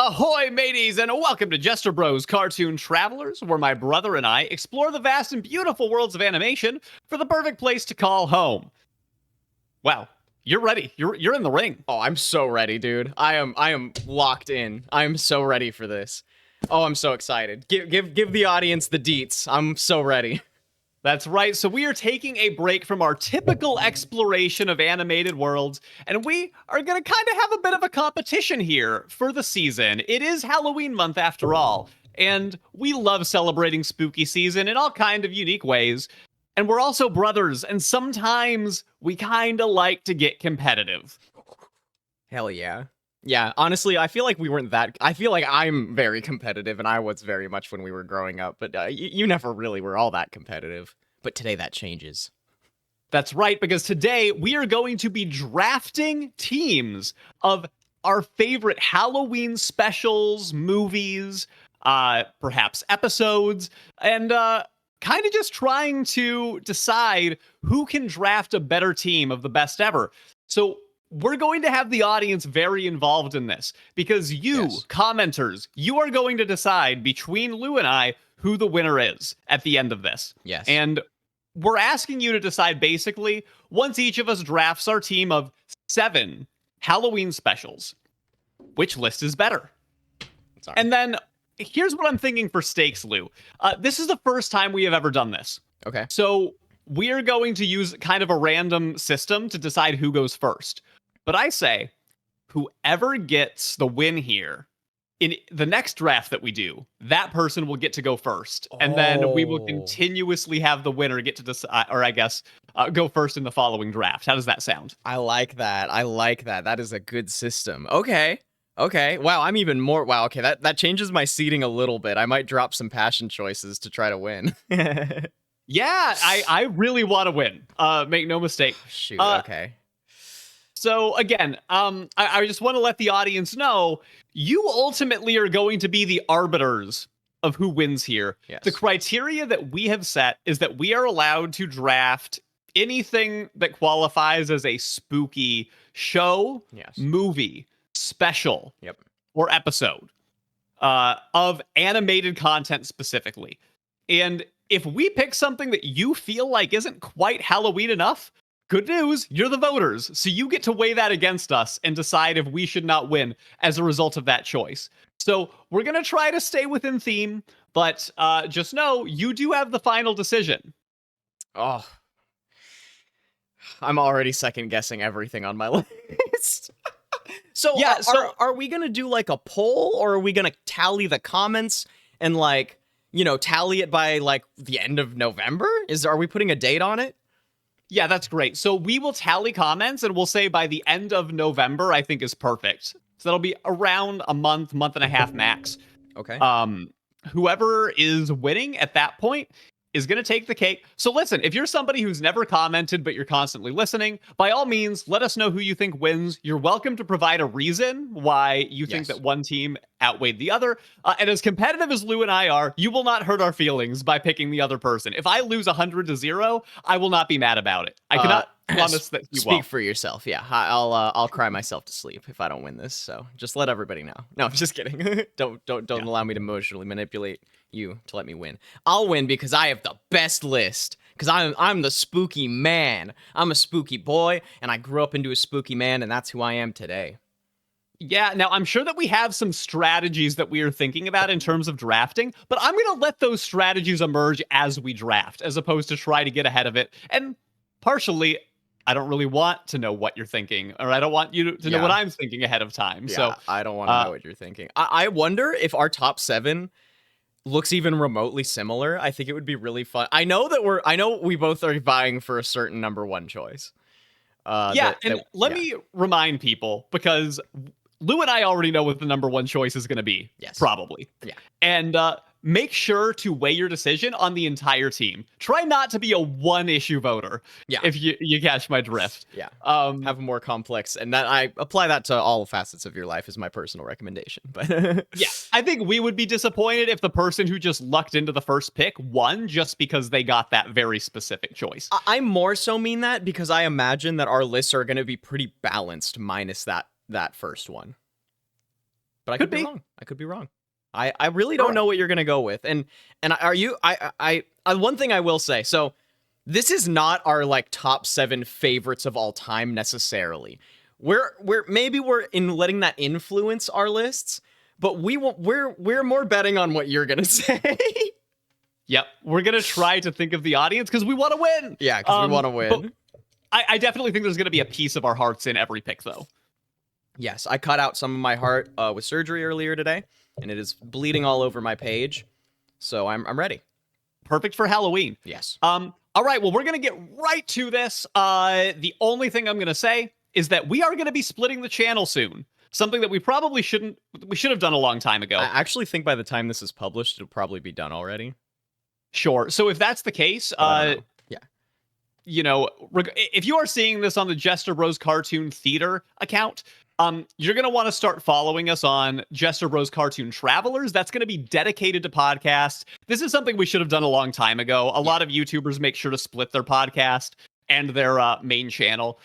Ahoy, mateys, and welcome to Jester Bros Cartoon Travelers, where my brother and I explore the vast and beautiful worlds of animation for the perfect place to call home. Wow, you're ready. You're in the ring. Oh, I'm so ready, dude. I am locked in. I am so ready for this. Oh, I'm so excited. Give the audience the deets. I'm so ready. That's right. So we are taking a break from our typical exploration of animated worlds, and we are going to kind of have a bit of a competition here for the season. It is Halloween month after all, and we love celebrating spooky season in all kind of unique ways. And we're also brothers, and sometimes we kind of like to get competitive. Hell yeah. Yeah, honestly, I feel like we weren't that. I feel like I'm very competitive, and I was very much when we were growing up, but you never really were all that competitive. But today that changes. That's right, because today we are going to be drafting teams of our favorite Halloween specials, movies, perhaps episodes, and kind of just trying to decide who can draft a better team of the best ever. So we're going to have the audience very involved in this because you, commenters, you are going to decide between Lou and I who the winner is at the end of this. Yes. And we're asking you to decide basically once each of us drafts our team of 7 Halloween specials, which list is better? Sorry. And then here's what I'm thinking for stakes, Lou. This is the first time we have ever done this. Okay. So we are going to use kind of a random system to decide who goes first. But I say, whoever gets the win here, in the next draft that we do, that person will get to go first. And then we will continuously have the winner get to decide, or I guess, go first in the following draft. How does that sound? I like that. I like that. That is a good system. Okay. Okay. Wow, I'm even more. Wow, okay. That changes my seating a little bit. I might drop some passion choices to try to win. Yeah, I really want to win. Make no mistake. Shoot, okay. So again, I just want to let the audience know you ultimately are going to be the arbiters of who wins here. Yes. The criteria that we have set is that we are allowed to draft anything that qualifies as a spooky show, movie, special, or episode of animated content specifically. And if we pick something that you feel like isn't quite Halloween enough, good news, you're the voters, so you get to weigh that against us and decide if we should not win as a result of that choice. So we're going to try to stay within theme, but just know you do have the final decision. Oh, I'm already second guessing everything on my list. So, yeah, are we going to do like a poll, or are we going to tally the comments and like, tally it by like the end of November? Are we putting a date on it? Yeah, that's great. So we will tally comments and we'll say by the end of November, I think is perfect. So that'll be around a month and a half max. Okay. Whoever is winning at that point is going to take the cake. So listen, if you're somebody who's never commented, but you're constantly listening, by all means, let us know who you think wins. You're welcome to provide a reason why you think that one team outweighed the other. And as competitive as Lou and I are, you will not hurt our feelings by picking the other person. If I lose 100-0, I will not be mad about it. I cannot promise that you won't. Speak for yourself. Yeah, I'll cry myself to sleep if I don't win this. So just let everybody know. No, I'm just kidding. Don't allow me to emotionally manipulate you to let me win. I'll win because I have the best list. Because I'm the spooky man. I'm a spooky boy, and I grew up into a spooky man, and that's who I am today. Yeah, now I'm sure that we have some strategies that we are thinking about in terms of drafting, but I'm going to let those strategies emerge as we draft, as opposed to try to get ahead of it. And partially, I don't really want to know what you're thinking, or I don't want you to know what I'm thinking ahead of time. Yeah, so I don't want to know what you're thinking. I wonder if our top 7 looks even remotely similar. I think it would be really fun. I know we both are vying for a certain number 1 choice. Let me remind people, because Lou and I already know what the number 1 choice is going to be. Yes. Probably. Yeah. And make sure to weigh your decision on the entire team. Try not to be a one-issue voter. Yeah. If you catch my drift. Yeah. Have a more complex, and that I apply that to all facets of your life is my personal recommendation. But yeah, I think we would be disappointed if the person who just lucked into the first pick won just because they got that very specific choice. I more so mean that because I imagine that our lists are going to be pretty balanced minus that first one. but I could be wrong. I could be wrong. I really don't know what you're gonna go with. And are you? One thing I will say. So this is not our like top 7 favorites of all time necessarily. We're in letting that influence our lists, but we're more betting on what you're gonna say. Yep, we're gonna try to think of the audience because we want to win. Yeah, because we want to win. I definitely think there's gonna be a piece of our hearts in every pick, though. Yes, I cut out some of my heart with surgery earlier today, and it is bleeding all over my page. So I'm ready. Perfect for Halloween. Yes. All right, well, we're gonna get right to this. The only thing I'm gonna say is that we are gonna be splitting the channel soon. Something that we should have done a long time ago. I actually think by the time this is published, it'll probably be done already. Sure. So if that's the case, you know, if you are seeing this on the Jester Bros Cartoon Theater account, you're going to want to start following us on Jester Bros Cartoon Travelers. That's going to be dedicated to podcasts. This is something we should have done a long time ago. A lot of YouTubers make sure to split their podcast and their main channel.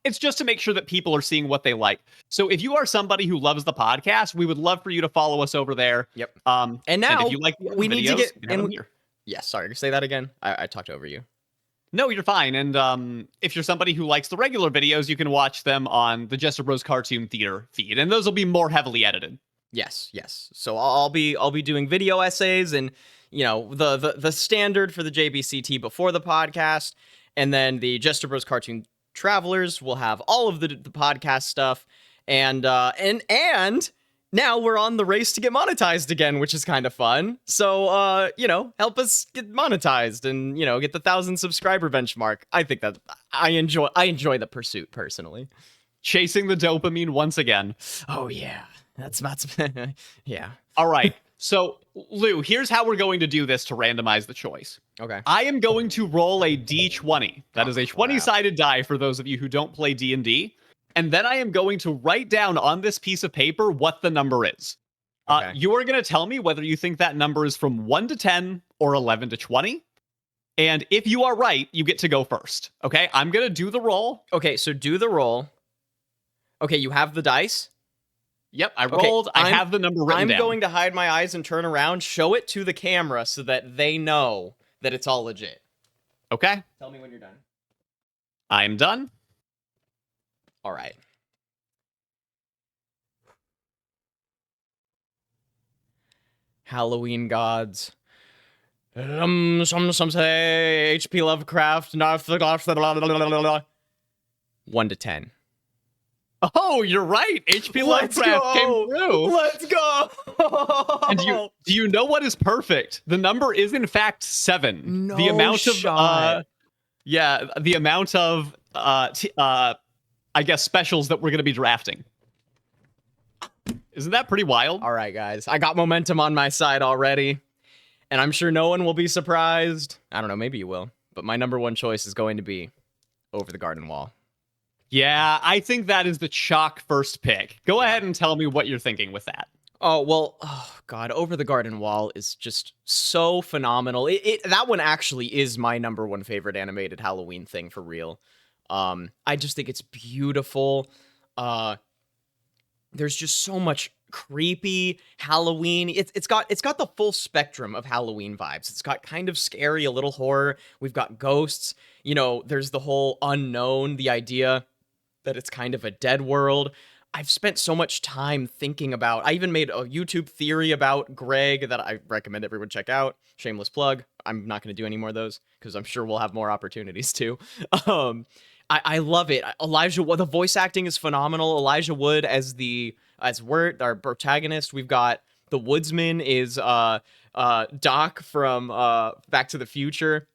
It's just to make sure that people are seeing what they like. So if you are somebody who loves the podcast, we would love for you to follow us over there. Yep. And now if you like we need to get here. Yes, sorry, say that again. I talked over you. No, you're fine. And if you're somebody who likes the regular videos, you can watch them on the Jester Bros Cartoon Theater feed, and those will be more heavily edited. Yes. So I'll be doing video essays and the standard for the JBCT before the podcast, and then the Jester Bros Cartoon Travelers will have all of the podcast stuff, and now we're on the race to get monetized again, which is kind of fun. So, help us get monetized and, get the 1,000 subscriber benchmark. I think that I enjoy the pursuit personally. Chasing the dopamine once again. Oh, yeah. That's yeah. All right. So, Lu, here's how we're going to do this to randomize the choice. Okay. I am going to roll a D20. That is a 20-sided die for those of you who don't play D&D. And then I am going to write down on this piece of paper what the number is. Okay. You are going to tell me whether you think that number is from 1 to 10 or 11 to 20. And if you are right, you get to go first. Okay, I'm going to do the roll. Okay, so do the roll. Okay, you have the dice? Yep, I rolled. I have the number written down. I'm going to hide my eyes and turn around, show it to the camera so that they know that it's all legit. Okay. Tell me when you're done. I'm done. All right. Halloween gods. Some say H.P. Lovecraft. 1 to 10. Oh, you're right. H.P. Lovecraft came through. Let's go. And do you know what is perfect? The number is in fact 7. No the amount shot. Of the amount of I guess specials that we're going to be drafting. Isn't that pretty wild? All right, guys. I got momentum on my side already, and I'm sure no one will be surprised. I don't know, maybe you will. But my number 1 choice is going to be Over the Garden Wall. Yeah, I think that is the chalk first pick. Go ahead and tell me what you're thinking with that. Oh, well, oh God, Over the Garden Wall is just so phenomenal. That one actually is my number 1 favorite animated Halloween thing for real. I just think it's beautiful. There's just so much creepy Halloween. It's got the full spectrum of Halloween vibes. It's got kind of scary, a little horror. We've got ghosts. There's the whole unknown, the idea that it's kind of a dead world. I've spent so much time thinking about. I even made a YouTube theory about Greg that I recommend everyone check out. Shameless plug. I'm not going to do any more of those because I'm sure we'll have more opportunities too. I love it. The voice acting is phenomenal. Elijah Wood as Wirt, our protagonist. We've got the Woodsman is Doc from Back to the Future.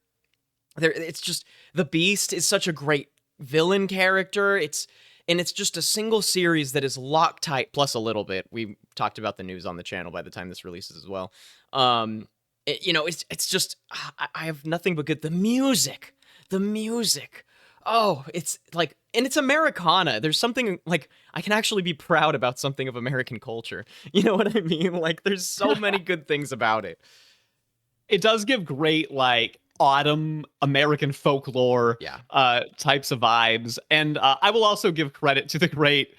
It's just the Beast is such a great villain character. It's just a single series that is Loctite plus a little bit. We talked about the news on the channel by the time this releases as well. It's just I have nothing but good. The music. Oh, it's like, and it's Americana. There's something like I can actually be proud about something of American culture. You know what I mean? Like there's so many good things about it. It does give great like autumn American folklore types of vibes. And I will also give credit to the great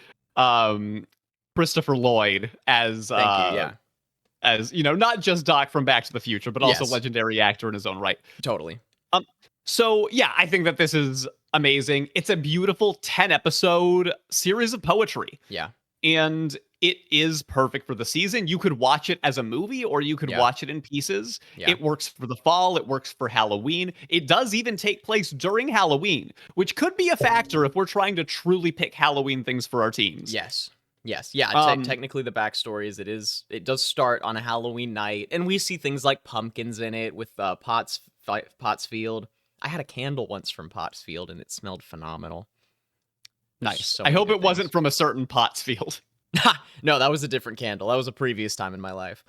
Christopher Lloyd as Thank you. Yeah. As not just Doc from Back to the Future, but also Yes. legendary actor in his own right. Totally. So yeah, I think that this is amazing. It's a beautiful 10-episode series of poetry. Yeah. And it is perfect for the season. You could watch it as a movie or you could watch it in pieces. Yeah. It works for the fall. It works for Halloween. It does even take place during Halloween, which could be a factor if we're trying to truly pick Halloween things for our teams. Yes. Yeah. Technically, the backstory is it does start on a Halloween night, and we see things like pumpkins in it with Pottsfield. I had a candle once from Pottsfield, and it smelled phenomenal. Nice. I hope it wasn't from a certain Pottsfield. No, that was a different candle. That was a previous time in my life.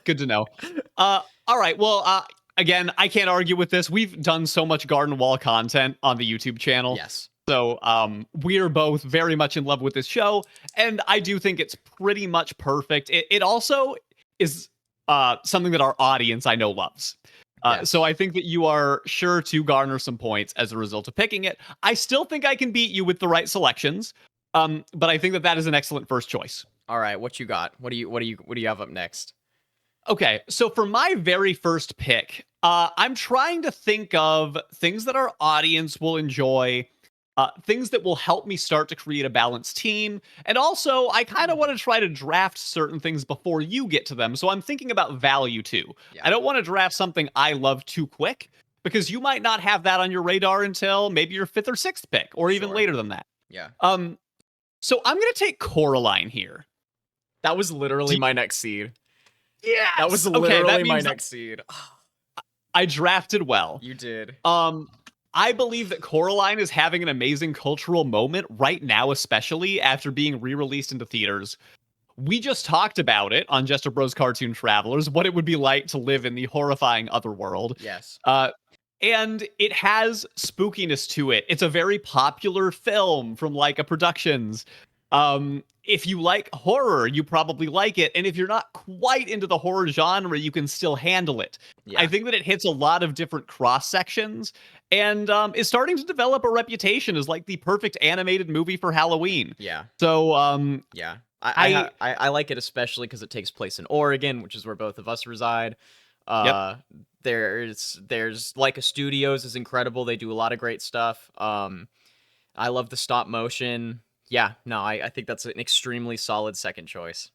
Good to know. All right. Well, again, I can't argue with this. We've done so much Garden Wall content on the YouTube channel. Yes. So we're both very much in love with this show, and I do think it's pretty much perfect. It also is something that our audience, I know, loves. Yes. So I think that you are sure to garner some points as a result of picking it. I still think I can beat you with the right selections, but I think that is an excellent first choice. All right, what you got? What do you have up next? Okay, so for my very first pick, I'm trying to think of things that our audience will enjoy. Things that will help me start to create a balanced team. And also, I kind of want to try to draft certain things before you get to them. So I'm thinking about value too. Yeah. I don't want to draft something I love too quick because you might not have that on your radar until maybe your 5th or 6th pick or even later than that. Yeah. So I'm going to take Coraline here. That was literally my next seed. Yeah. That was literally my next seed. I drafted well. You did. I believe that Coraline is having an amazing cultural moment right now, especially after being re-released into theaters. We just talked about it on Jester Bros Cartoon Travelers, what it would be like to live in the horrifying otherworld. Yes. And it has spookiness to it. It's a very popular film from Laika Productions. If you like horror, you probably like it. And if you're not quite into the horror genre, you can still handle it. Yeah. I think that it hits a lot of different cross sections and is starting to develop a reputation as like the perfect animated movie for Halloween. Yeah. So, yeah. I like it especially because it takes place in Oregon, which is where both of us reside. Yep. There's Laika Studios is incredible. They do a lot of great stuff. I love the stop motion. Yeah, no, I think that's an extremely solid second choice.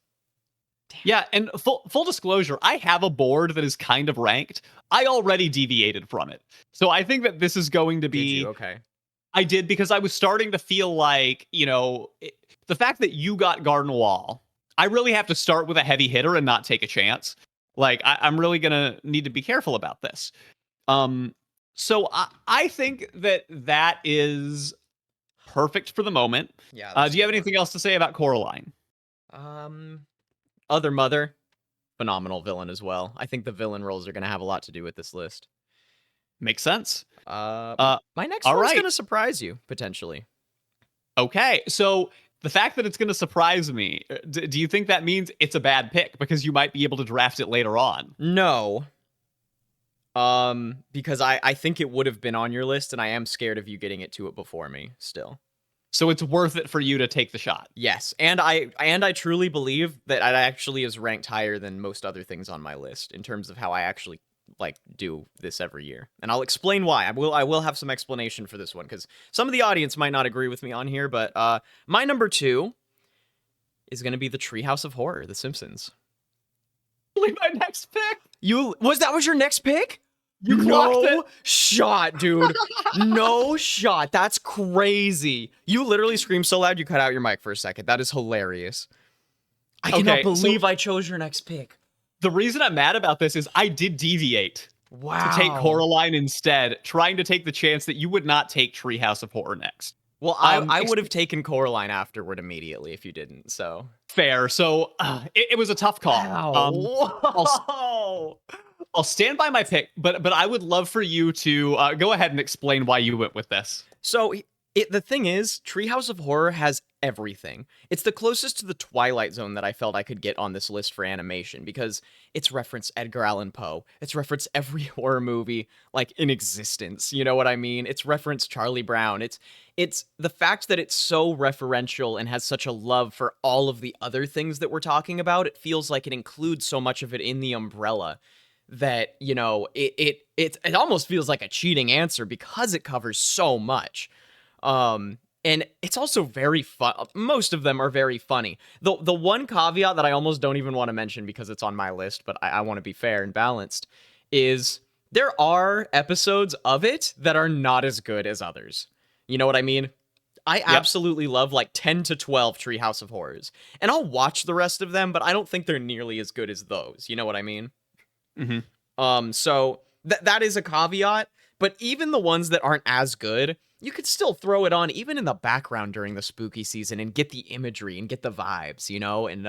Damn. Yeah, and full disclosure, I have a board that is kind of ranked. I already deviated from it. So I think that this is going to be... Did you? Okay. I did because I was starting to feel like, the fact that you got Garden Wall, I really have to start with a heavy hitter and not take a chance. Like, I'm really going to need to be careful about this. So I think that is... perfect for the moment. Yeah. Do you have anything else to say about Coraline? Other Mother, phenomenal villain as well. I think the villain roles are going to have a lot to do with this list. Makes sense. My next one's going to surprise you, potentially. Okay, so the fact that it's going to surprise me, do you think that means it's a bad pick because you might be able to draft it later on? No. Because I think it would have been on your list, and I am scared of you getting it to it before me still. So it's worth it for you to take the shot. Yes, and I truly believe that it actually is ranked higher than most other things on my list in terms of how I actually do this every year. And I'll explain why. I will have some explanation for this one because some of the audience might not agree with me on here, but my number 2 is going to be the Treehouse of Horror, The Simpsons. Really, my next pick? Was your next pick? You clocked it. No shot, dude. No shot. That's crazy. You literally screamed so loud you cut out your mic for a second. That is hilarious. I cannot believe I chose your next pick. The reason I'm mad about this is I did deviate. Wow. To take Coraline instead, trying to take the chance that you would not take Treehouse of Horror next. Well, I would have taken Coraline afterward immediately if you didn't, so. Fair. So it was a tough call. Wow. I'll stand by my pick, but I would love for you to go ahead and explain why you went with this. So The thing is, Treehouse of Horror has everything. It's the closest to the Twilight Zone that I felt I could get on this list for animation, because it's referenced Edgar Allan Poe. It's referenced every horror movie like in existence. You know what I mean? It's referenced Charlie Brown. It's the fact that it's so referential and has such a love for all of the other things that we're talking about. It feels like it includes so much of it in the umbrella that, you know, it almost feels like a cheating answer because it covers so much. And it's also very fun. Most of them are very funny. The one caveat that I almost don't even want to mention because it's on my list, but I want to be fair and balanced, is there are episodes of it that are not as good as others. You know what I mean? I absolutely love like 10 to 12 Treehouse of Horrors, and I'll watch the rest of them, but I don't think they're nearly as good as those. You know what I mean? Mm-hmm. So that is a caveat, but even the ones that aren't as good, you could still throw it on even in the background during the spooky season and get the imagery and get the vibes, you know? And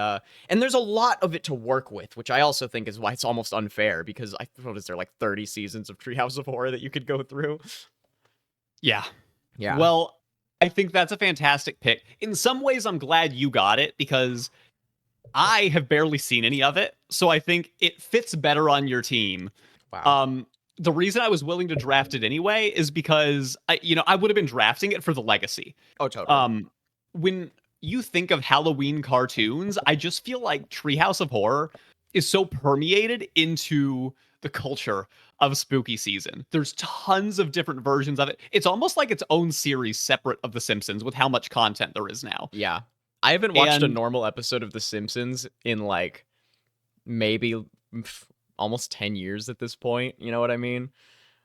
there's a lot of it to work with, which I also think is why it's almost unfair, because what is there, like 30 seasons of Treehouse of Horror that you could go through? Yeah. Yeah. Well, I think that's a fantastic pick. In some ways, I'm glad you got it because I have barely seen any of it. So I think it fits better on your team. Wow. The reason I was willing to draft it anyway is because I would have been drafting it for the legacy. Oh, totally. When you think of Halloween cartoons, I just feel like Treehouse of Horror is so permeated into the culture of spooky season. There's tons of different versions of it. It's almost like its own series separate of The Simpsons with how much content there is now. Yeah. I haven't watched a normal episode of The Simpsons in like maybe almost 10 years at this point. You know what I mean?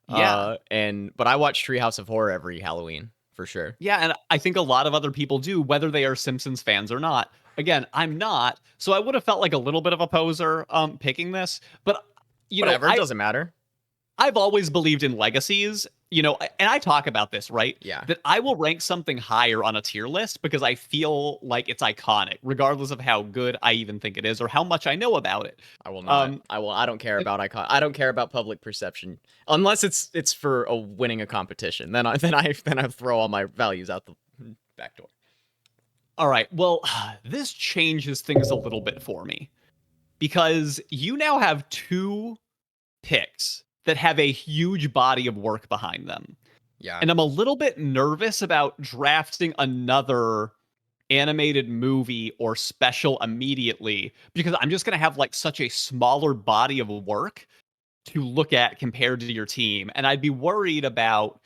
Yeah. But I watch Treehouse of Horror every Halloween for sure. Yeah, and I think a lot of other people do, whether they are Simpsons fans or not. Again, I'm not, so I would have felt like a little bit of a poser picking this. But whatever, it doesn't matter. I've always believed in legacies, and I talk about this, right? Yeah. That I will rank something higher on a tier list because I feel like it's iconic, regardless of how good I even think it is or how much I know about it. I will not. I don't care about I don't care about public perception unless it's for winning a competition. Then I throw all my values out the back door. All right. Well, this changes things a little bit for me because you now have two picks that have a huge body of work behind them. Yeah. And I'm a little bit nervous about drafting another animated movie or special immediately because I'm just going to have like such a smaller body of work to look at compared to your team. And I'd be worried about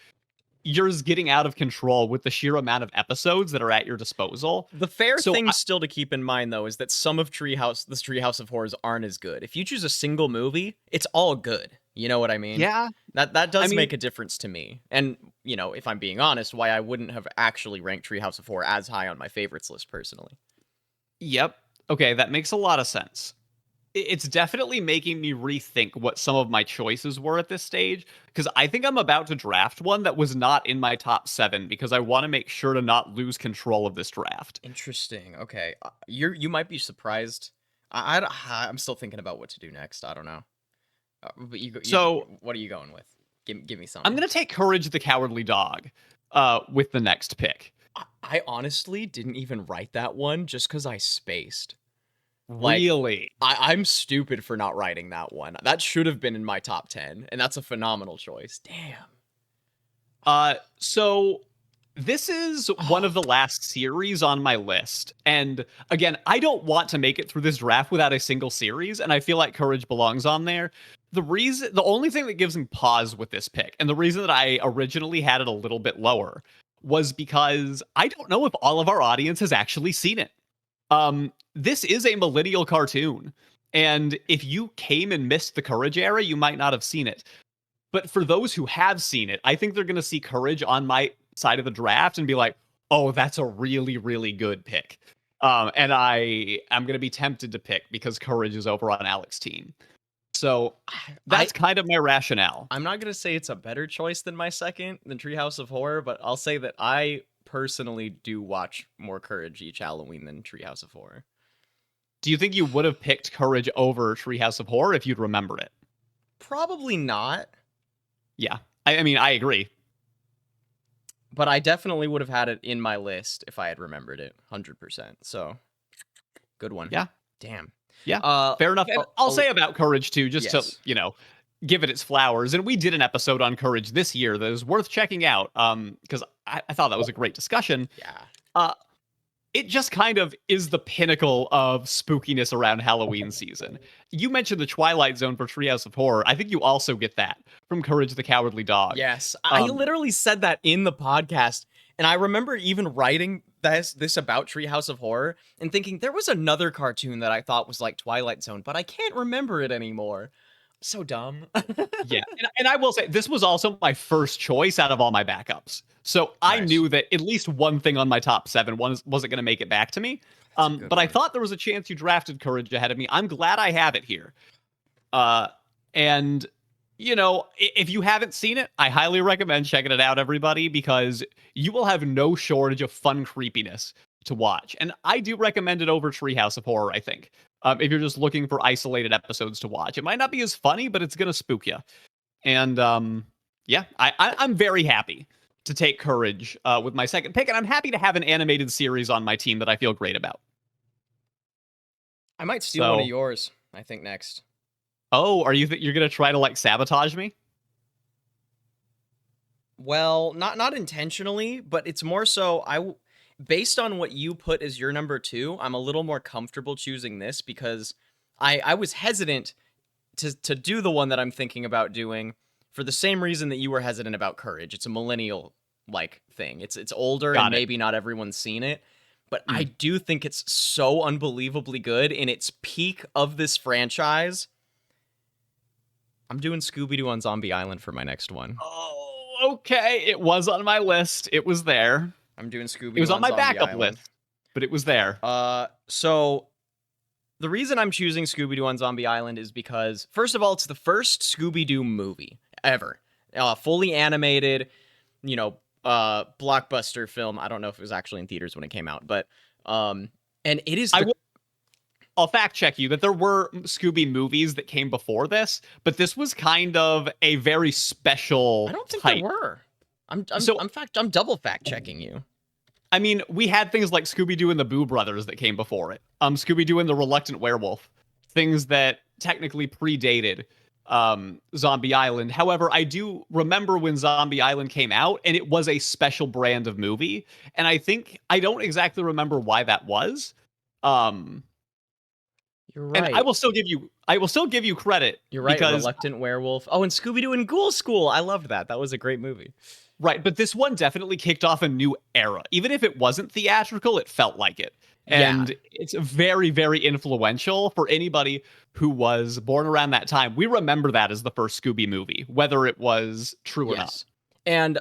yours getting out of control with the sheer amount of episodes that are at your disposal. The fair thing still to keep in mind, though, is that some of the Treehouse of Horrors aren't as good. If you choose a single movie, it's all good. You know what I mean? Yeah. That does make a difference to me. And, if I'm being honest, why I wouldn't have actually ranked Treehouse of Horror as high on my favorites list personally. Yep. Okay, that makes a lot of sense. It's definitely making me rethink what some of my choices were at this stage, because I think I'm about to draft one that was not in my top 7 because I want to make sure to not lose control of this draft. Interesting. Okay. You might be surprised. I'm still thinking about what to do next. I don't know. But what are you going with? Give me something. I'm going to take Courage the Cowardly Dog with the next pick. I honestly didn't even write that one just because I spaced. Really? I'm stupid for not writing that one. That should have been in my top 10, and that's a phenomenal choice. Damn. So this is one of the last series on my list. And again, I don't want to make it through this draft without a single series, and I feel like Courage belongs on there. The only thing that gives me pause with this pick, and the reason that I originally had it a little bit lower, was because I don't know if all of our audience has actually seen it. This is a millennial cartoon, and if you came and missed the Courage era, you might not have seen it. But for those who have seen it, I think they're going to see Courage on my side of the draft and be like, oh, that's a really, really good pick. And I'm going to be tempted to pick because Courage is over on Alec's team. So that's kind of my rationale. I'm not going to say it's a better choice than my second, than Treehouse of Horror, but I'll say that I personally do watch more Courage each Halloween than Treehouse of Horror. Do you think you would have picked Courage over Treehouse of Horror if you'd remembered it? Probably not. Yeah. I mean, I agree. but I definitely would have had it in my list if I had remembered it 100%. So good one. Yeah. Damn. Yeah. Fair enough. And I'll say about Courage too, just to, give it its flowers. And we did an episode on Courage this year that is worth checking out. Because I thought that was a great discussion. Yeah. It just kind of is the pinnacle of spookiness around Halloween season. You mentioned the Twilight Zone for Treehouse of Horror. I think you also get that from Courage the Cowardly Dog. Yes. I literally said that in the podcast. And I remember even writing this about Treehouse of Horror and thinking there was another cartoon that I thought was like Twilight Zone, but I can't remember it anymore. So dumb. Yeah. And I will say, this was also my first choice out of all my backups. So I knew that at least one thing on my top 7 wasn't going to make it back to me. But I thought there was a chance you drafted Courage ahead of me. I'm glad I have it here. And, if you haven't seen it, I highly recommend checking it out, everybody, because you will have no shortage of fun creepiness to watch. And I do recommend it over Treehouse of Horror, I think. If you're just looking for isolated episodes to watch. It might not be as funny, but it's going to spook you. And I'm very happy to take Courage with my second pick, and I'm happy to have an animated series on my team that I feel great about. I might steal one of yours, I think, next. Oh, are you're going to try to, sabotage me? Well, not intentionally, but it's more so based on what you put as your number 2, I'm a little more comfortable choosing this because I was hesitant to do the one that I'm thinking about doing for the same reason that you were hesitant about Courage. It's a millennial thing. It's older and maybe not everyone's seen it, but I do think it's so unbelievably good in its peak of this franchise. I'm doing Scooby-Doo on Zombie Island for my next one. Oh, okay. It was on my list. It was there. I'm doing Scooby-Doo. It was on my backup list, but it was there. So the reason I'm choosing Scooby-Doo on Zombie Island is because, first of all, it's the first Scooby-Doo movie ever. Fully animated, blockbuster film. I don't know if it was actually in theaters when it came out, but and it is. I'll fact check you that there were Scooby movies that came before this, but this was kind of a very special. I don't think there were. I'm double fact checking you. I mean, we had things like Scooby-Doo and the Boo Brothers that came before it. Scooby-Doo and the Reluctant Werewolf, things that technically predated Zombie Island. However, I do remember when Zombie Island came out, and it was a special brand of movie. And I don't exactly remember why that was. You're right. And I will still give you credit. You're right. Because Reluctant Werewolf. Oh, and Scooby-Doo and Ghoul School. I loved that. That was a great movie. Right, but this one definitely kicked off a new era. Even if it wasn't theatrical, it felt like it. And it's very, very influential for anybody who was born around that time. We remember that as the first Scooby movie, whether it was true or not. And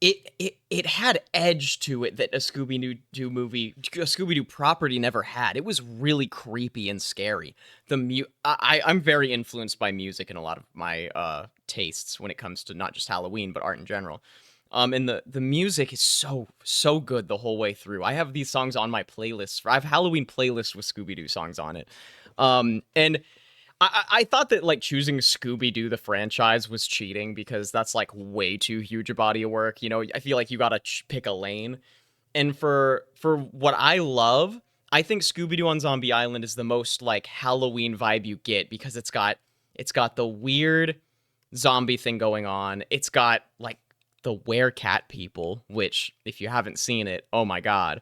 it had edge to it that a Scooby-Doo property never had. It was really creepy and scary. I'm very influenced by music in a lot of my tastes when it comes to not just Halloween but art in general. And the music is so good the whole way through. I have these songs on my playlist. I have Halloween playlist with Scooby-Doo songs on it. And I thought that choosing Scooby-Doo the franchise was cheating because that's way too huge a body of work. I feel like you gotta pick a lane. And for what I love, I think Scooby-Doo on Zombie Island is the most Halloween vibe you get because it's got the weird zombie thing going on. It's got the werecat people, which if you haven't seen it, oh my god.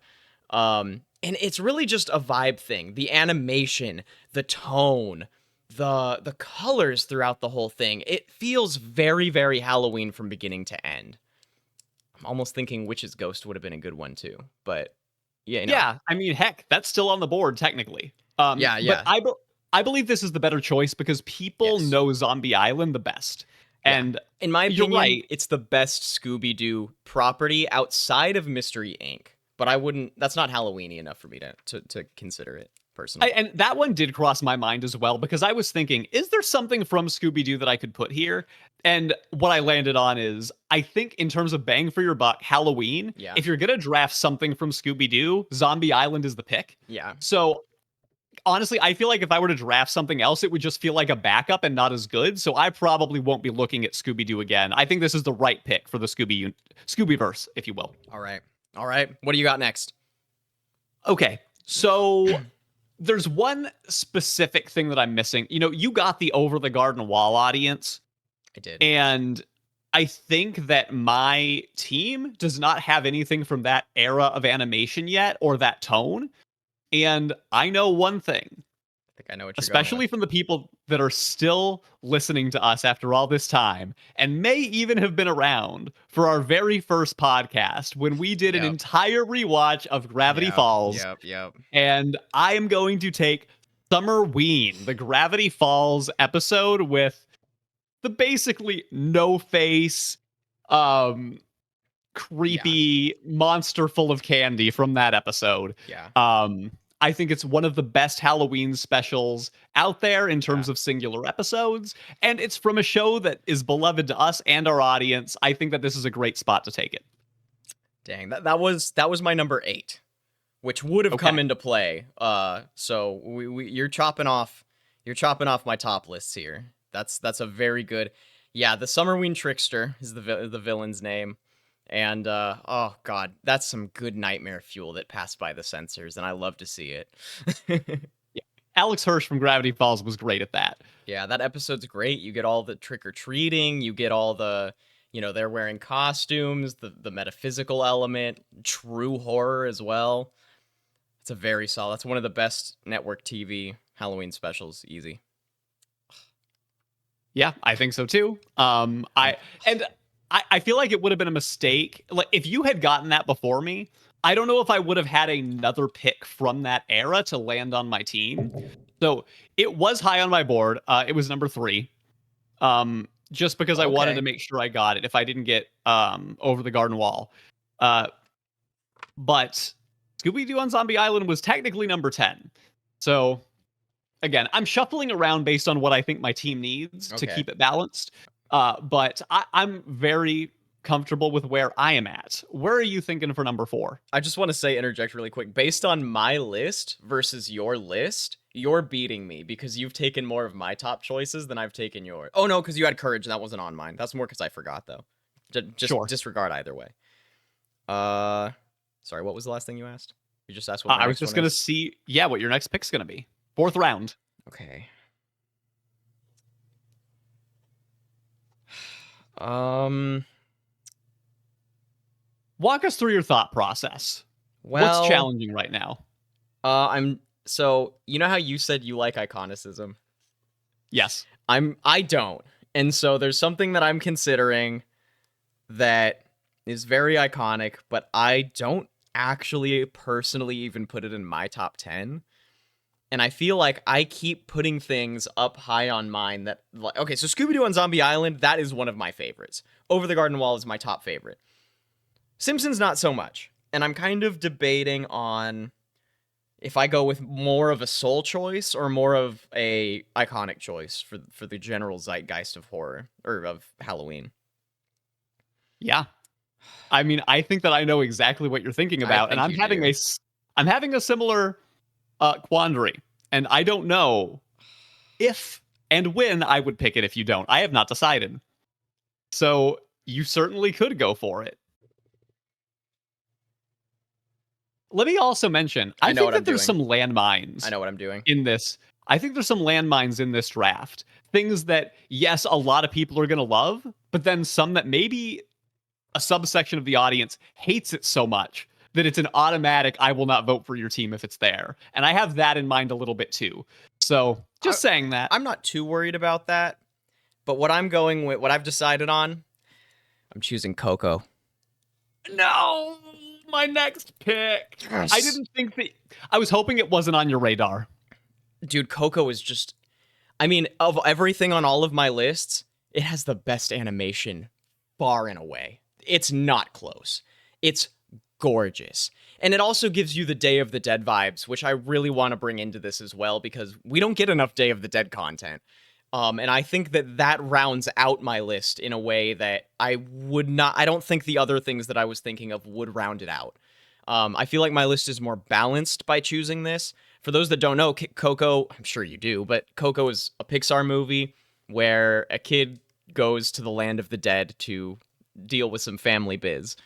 And it's really just a vibe thing. The animation, the tone, the colors throughout the whole thing. It feels very, very Halloween from beginning to end. I'm almost thinking Witch's Ghost would have been a good one too, but yeah. Yeah, I mean, heck, that's still on the board technically. Yeah. But I believe this is the better choice because people know Zombie Island the best. Yeah. And in my opinion, it's the best Scooby-Doo property outside of Mystery Inc. But that's not Halloween-y enough for me to consider it. Personally. And that one did cross my mind as well because I was thinking, is there something from Scooby-Doo that I could put here? And what I landed on is, I think in terms of bang for your buck, Halloween, if you're going to draft something from Scooby-Doo, Zombie Island is the pick. Yeah. So honestly, I feel like if I were to draft something else, it would just feel like a backup and not as good. So I probably won't be looking at Scooby-Doo again. I think this is the right pick for the Scoobyverse, if you will. All right. What do you got next? Okay, so there's one specific thing that I'm missing. You know, you got the Over the Garden Wall audience. I did. And I think that my team does not have anything from that era of animation yet or that tone. And I know one thing. I think I know what you're especially from the people that are still listening to us after all this time and may even have been around for our very first podcast when we did an entire rewatch of Gravity Falls. Yep. And I am going to take Summerween, the Gravity Falls episode with the basically no face, creepy monster full of candy from that episode. I think it's one of the best Halloween specials out there in terms of singular episodes, and it's from a show that is beloved to us and our audience. I think that this is a great spot to take it. Dang, that was my number 8, which would have come into play. So you're chopping off my top lists here. That's a very good. Yeah, the Summerween Trickster is the villain's name. And, oh god, that's some good nightmare fuel that passed by the censors, and I love to see it. Alex Hirsch from Gravity Falls was great at that. Yeah, that episode's great. You get all the trick-or-treating, you get all the, they're wearing costumes, the metaphysical element, true horror as well. It's a very solid, that's one of the best network TV Halloween specials, easy. Yeah, I think so too. I feel like it would have been a mistake. Like, if you had gotten that before me, I don't know if I would have had another pick from that era to land on my team. So it was high on my board. It was number 3. Just because I wanted to make sure I got it if I didn't get Over the Garden Wall. But Scooby-Doo on Zombie Island was technically number 10. So again, I'm shuffling around based on what I think my team needs to keep it balanced. But I'm very comfortable with where I am at. Where are you thinking for number 4? I just want to interject really quick. Based on my list versus your list, you're beating me because you've taken more of my top choices than I've taken yours. Oh, no, because you had Courage and that wasn't on mine. That's more because I forgot, though. Just disregard either way. Sorry, what was the last thing you asked? You just asked what I was just going to see, what your next pick's going to be. 4th round. Okay. Walk us through your thought process. Well, what's challenging right now? So you know how you said you like iconicism? Yes. I don't. And so there's something that I'm considering that is very iconic, but I don't actually personally even put it in my top 10. And I feel like I keep putting things up high on mine that, like, okay, so Scooby-Doo on Zombie Island, that is one of my favorites. Over the Garden Wall is my top favorite. Simpsons, not so much. And I'm kind of debating on if I go with more of a soul choice or more of a iconic choice for the general zeitgeist of horror, or of Halloween. Yeah. I mean, I think that I know exactly what you're thinking about, and I'm having a similar quandary, and I don't know if and when I would pick it if you don't. I have not decided. So you certainly could go for it. Let me also mention, I think that there's some landmines. I know what I'm doing. In this. I think there's some landmines in this draft. Things that, yes, a lot of people are going to love, but then some that maybe a subsection of the audience hates it so much that it's an automatic, I will not vote for your team if it's there. And I have that in mind a little bit too. So just saying that. I'm not too worried about that. But what I'm going with, what I've decided on, I'm choosing Coco. No, my next pick. Yes. I didn't think that. I was hoping it wasn't on your radar. Dude, Coco is just, I mean, of everything on all of my lists, it has the best animation far and away. It's not close. It's gorgeous. And it also gives you the Day of the Dead vibes, which I really want to bring into this as well, because we don't get enough Day of the Dead content. And I think that rounds out my list in a way that I don't think the other things that I was thinking of would round it out. I feel like my list is more balanced by choosing this For those that don't know, Coco, I'm sure you do, but Coco is a Pixar movie where a kid goes to the land of the dead to deal with some family biz.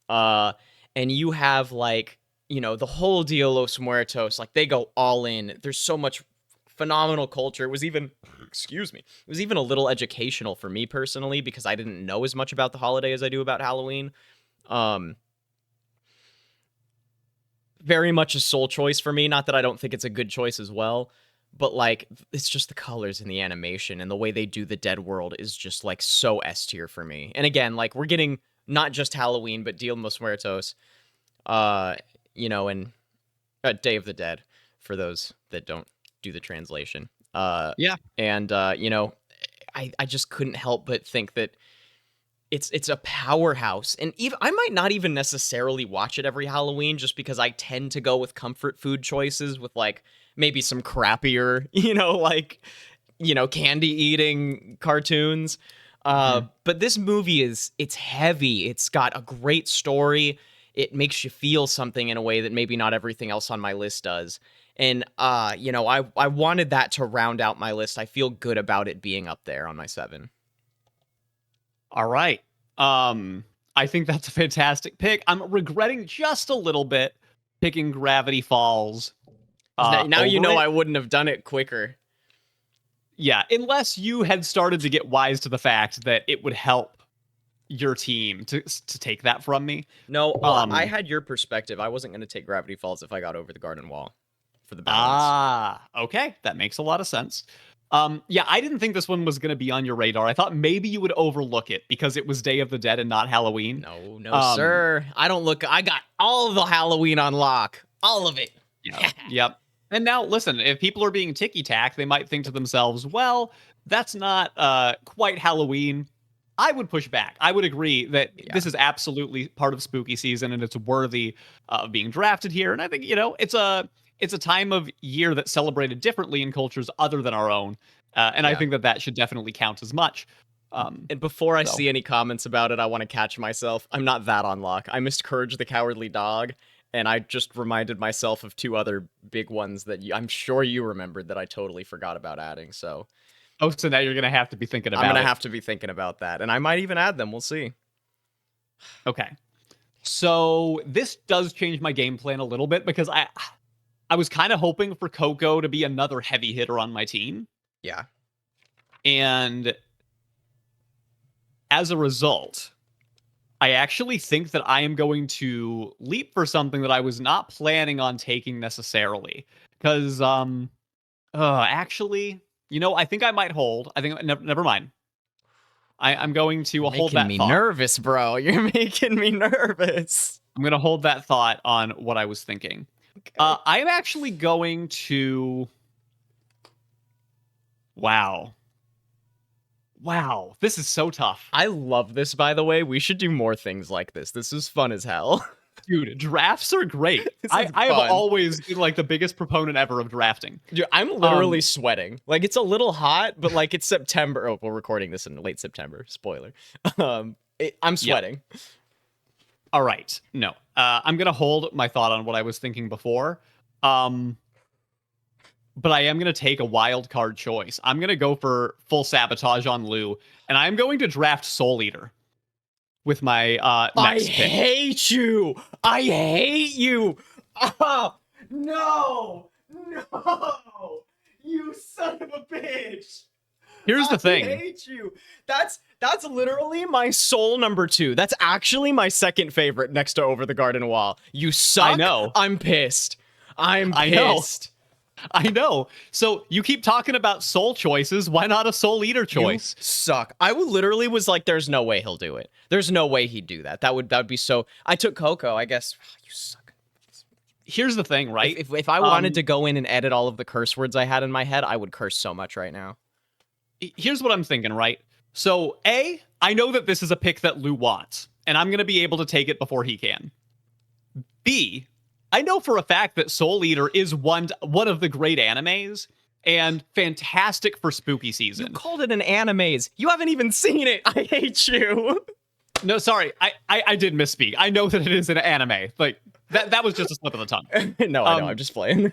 And you have, like, you know, the whole Dia de los Muertos, like, they go all in. There's so much phenomenal culture. It was even, excuse me, it was even a little educational for me personally, because I didn't know as much about the holiday as I do about Halloween. Very much a soul choice for me. Not that I don't think it's a good choice as well, but, like, it's just the colors and the animation and the way they do the dead world is just, like, so S tier for me. And again, like, we're getting not just Halloween, but Dia de los Muertos, you know, and Day of the Dead, for those that don't do the translation. Yeah. And, you know, I just couldn't help but think that it's a powerhouse. And even I might not even necessarily watch it every Halloween, just because I tend to go with comfort food choices with, like, maybe some crappier, you know, like, you know, candy eating cartoons. But this movie it's heavy. It's got a great story. It makes you feel something in a way that maybe not everything else on my list does. And, you know, I wanted that to round out my list. I feel good about it being up there on my 7. All right. I think that's a fantastic pick. I'm regretting just a little bit picking Gravity Falls. Now you know I wouldn't have done it quicker. Yeah, unless you had started to get wise to the fact that it would help your team to take that from me. No, well, I had your perspective. I wasn't going to take Gravity Falls if I got over the Garden Wall for the balance. Okay. That makes a lot of sense. Yeah, I didn't think this one was going to be on your radar. I thought maybe you would overlook it because it was Day of the Dead and not Halloween. No, sir. I got all of the Halloween on lock. All of it. Yep. And now, listen, if people are being ticky-tack, they might think to themselves, well, that's not quite Halloween. I would push back. I would agree that this is absolutely part of spooky season and it's worthy of being drafted here. And I think, you know, it's a time of year that's celebrated differently in cultures other than our own. And I think that should definitely count as much. And before I see any comments about it, I want to catch myself. I'm not that on lock. I missed Courage the Cowardly Dog. And I just reminded myself of 2 other big ones that I'm sure you remembered that I totally forgot about adding. So now you're going to have to be thinking about it. I'm going to have to be thinking about that. And I might even add them. We'll see. Okay. So this does change my game plan a little bit because I was kind of hoping for Coco to be another heavy hitter on my team. Yeah. And as a result, I actually think that I am going to leap for something that I was not planning on taking necessarily. Because, actually, you know, I think I might hold. I think, never mind. I'm going to hold that thought. Making me nervous, bro. You're making me nervous. I'm going to hold that thought on what I was thinking. Okay. I am actually going to... Wow, this is so tough. I love this, by the way. We should do more things like this. This is fun as hell. Dude, drafts are great. I have always been, like, the biggest proponent ever of drafting. Dude, I'm literally sweating. Like, it's a little hot, but, like, it's September. Oh, we're recording this in late September. Spoiler. I'm sweating. Yep. All right. No. I'm going to hold my thought on what I was thinking before. But I am going to take a wild card choice. I'm going to go for full sabotage on Lu, and I'm going to draft Soul Eater with my next pick. I hate you! I hate you! Oh, no! No! You son of a bitch! Here's the thing. I hate you. That's literally my soul number 2. That's actually my second favorite next to Over the Garden Wall. You suck. I know. I'm pissed. I'm pissed. I know. So you keep talking about soul choices. Why not a Soul Eater choice? You suck. I literally was like, there's no way he'll do it. There's no way he'd do that. That would be so... I took Coco, I guess. You suck. Here's the thing, right? If I wanted to go in and edit all of the curse words I had in my head, I would curse so much right now. Here's what I'm thinking, right? So, A, I know that this is a pick that Lu wants, and I'm going to be able to take it before he can. B, I know for a fact that Soul Eater is one of the great animes and fantastic for spooky season. You called it an animes. You haven't even seen it. I hate you. No, sorry. I did misspeak. I know that it is an anime. Like that was just a slip of the tongue. No, I know. I'm just playing.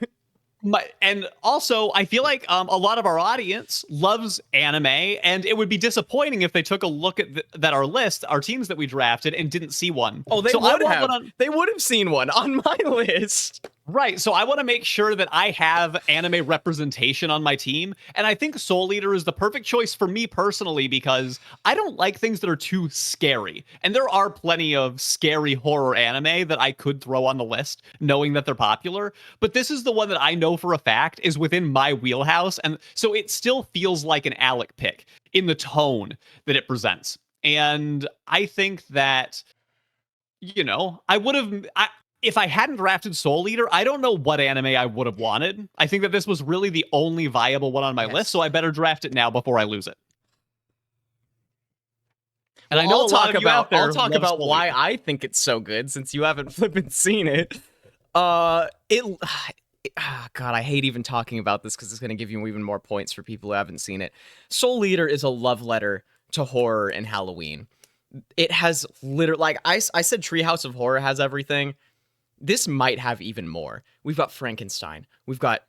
And also, I feel like a lot of our audience loves anime, and it would be disappointing if they took a look at that our list, our teams that we drafted, and didn't see one. Oh, they would have. They would have seen one on my list. Right, so I want to make sure that I have anime representation on my team, and I think Soul Eater is the perfect choice for me personally because I don't like things that are too scary, and there are plenty of scary horror anime that I could throw on the list, knowing that they're popular, but this is the one that I know for a fact is within my wheelhouse, and so it still feels like an Alec pick in the tone that it presents, and I think that, you know, I would have... if I hadn't drafted Soul Eater, I don't know what anime I would have wanted. I think that this was really the only viable one on my list, so I better draft it now before I lose it. And I know I'll talk about why I think it's so good since you haven't flippin' seen it. God, I hate even talking about this because it's going to give you even more points for people who haven't seen it. Soul Eater is a love letter to horror and Halloween. It has literally, like I said, Treehouse of Horror has everything. This might have even more. We've got Frankenstein. We've got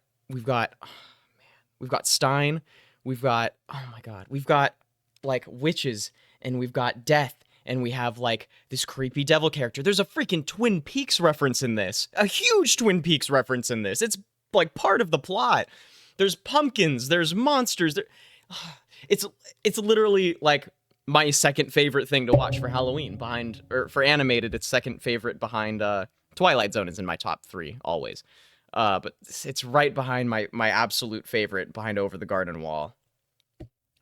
Stein. We've got, oh my God, we've got like witches, and we've got death, and we have like this creepy devil character. There's a freaking Twin Peaks reference in this. A huge Twin Peaks reference in this. It's like part of the plot. There's pumpkins, there's monsters. It's literally like my second favorite thing to watch for Halloween for animated. It's second favorite behind Twilight Zone is in my top 3 always. But it's right behind my absolute favorite, behind Over the Garden Wall.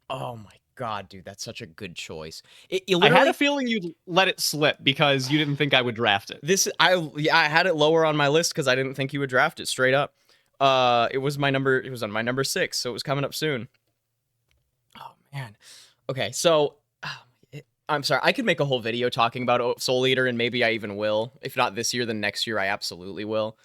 Oh my God, dude, that's such a good choice. I had a feeling you'd let it slip because you didn't think I would draft it. I had it lower on my list because I didn't think you would draft it straight up. It was on my number 6, so it was coming up soon. Oh man. Okay, so I'm sorry, I could make a whole video talking about Soul Eater, and maybe I even will. If not this year, then next year I absolutely will.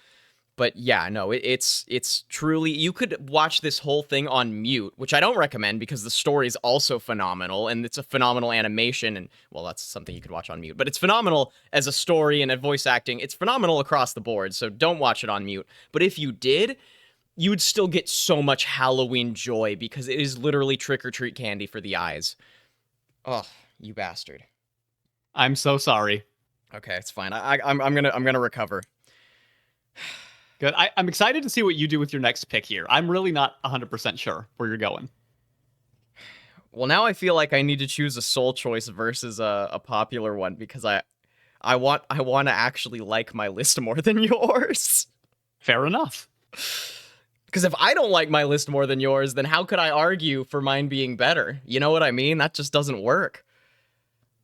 But yeah, no, it's truly, you could watch this whole thing on mute, which I don't recommend because the story is also phenomenal, and it's a phenomenal animation, and, well, that's something you could watch on mute, but it's phenomenal as a story and a voice acting. It's phenomenal across the board, so don't watch it on mute. But if you did, you would still get so much Halloween joy because it is literally trick-or-treat candy for the eyes. Oh, you bastard. I'm so sorry. Okay, it's fine. I'm gonna recover. Good. I'm excited to see what you do with your next pick here. I'm really not 100% sure where you're going. Well, now I feel like I need to choose a soul choice versus a popular one because I want to actually like my list more than yours. Fair enough. Because if I don't like my list more than yours, then how could I argue for mine being better? You know what I mean? That just doesn't work.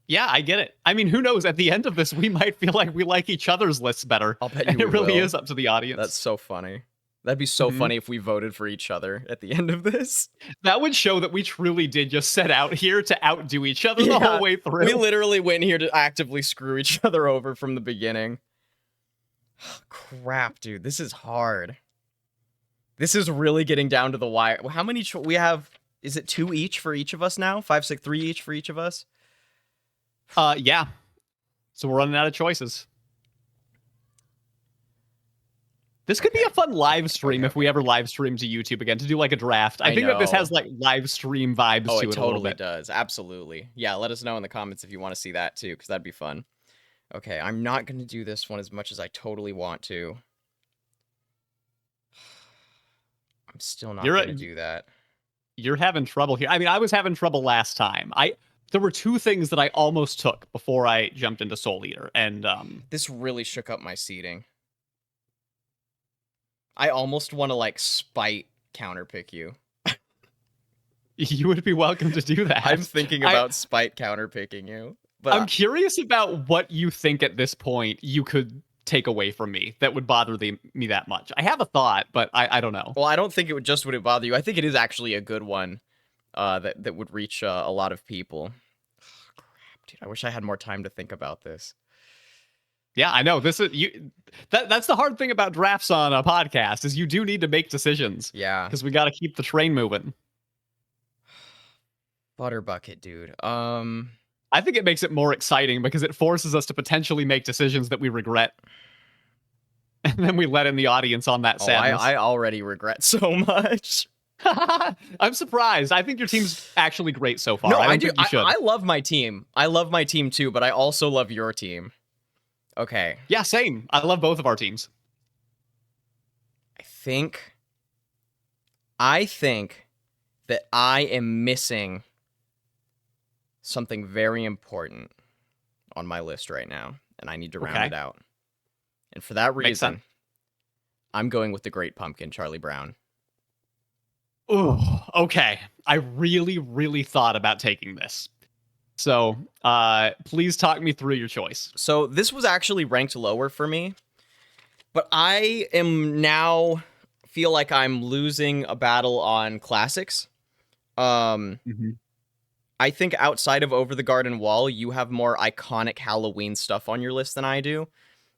Yeah, I get it. I mean, who knows? At the end of this, we might feel like we like each other's lists better. I'll bet you and it really will. is up to the audience. That's so funny. That'd be so funny if we voted for each other at the end of this. That would show that we truly did just set out here to outdo each other the whole way through. We literally went here to actively screw each other over from the beginning. Crap, dude. This is hard. This is really getting down to the wire. How many we have? Is it 2 each for each of us now? 5, 6, 3 each for each of us? Yeah. So we're running out of choices. This could be a fun live stream if we ever live stream to YouTube again to do like a draft. I think that this has like live stream vibes to it a little bit. Oh, it totally does. Absolutely. Yeah, let us know in the comments if you want to see that too, because that'd be fun. Okay, I'm not going to do this one as much as I totally want to. I'm still not going to do that. You're having trouble here. I mean, I was having trouble last time. There were 2 things that I almost took before I jumped into Soul Eater, and this really shook up my seating. I almost want to like spite counterpick you. You would be welcome to do that. I'm thinking about spite counterpicking you. But I'm curious about what you think at this point you could take away from me that would bother me that much. I have a thought, but I don't know. Well, I don't think it would bother you. I think it is actually a good one. That would reach a lot of people. Oh, crap, dude! I wish I had more time to think about this. Yeah, I know. This is that's the hard thing about drafts on a podcast is you do need to make decisions. Yeah, because we got to keep the train moving. Butterbucket, dude. I think it makes it more exciting because it forces us to potentially make decisions that we regret. and then we let in the audience on that sadness. I already regret so much. I'm surprised. I think your team's actually great so far. No, I I don't do. think you should. I love my team. I love my team too, but I also love your team. Okay. Yeah, same. I love both of our teams. I think that I am missing something very important on my list right now, and I need to round it out. And for that reason, I'm going with the Great Pumpkin, Charlie Brown. Ooh, okay. I really, really thought about taking this. So, please talk me through your choice. So this was actually ranked lower for me, but I am now feel like I'm losing a battle on classics. I think outside of Over the Garden Wall, you have more iconic Halloween stuff on your list than I do.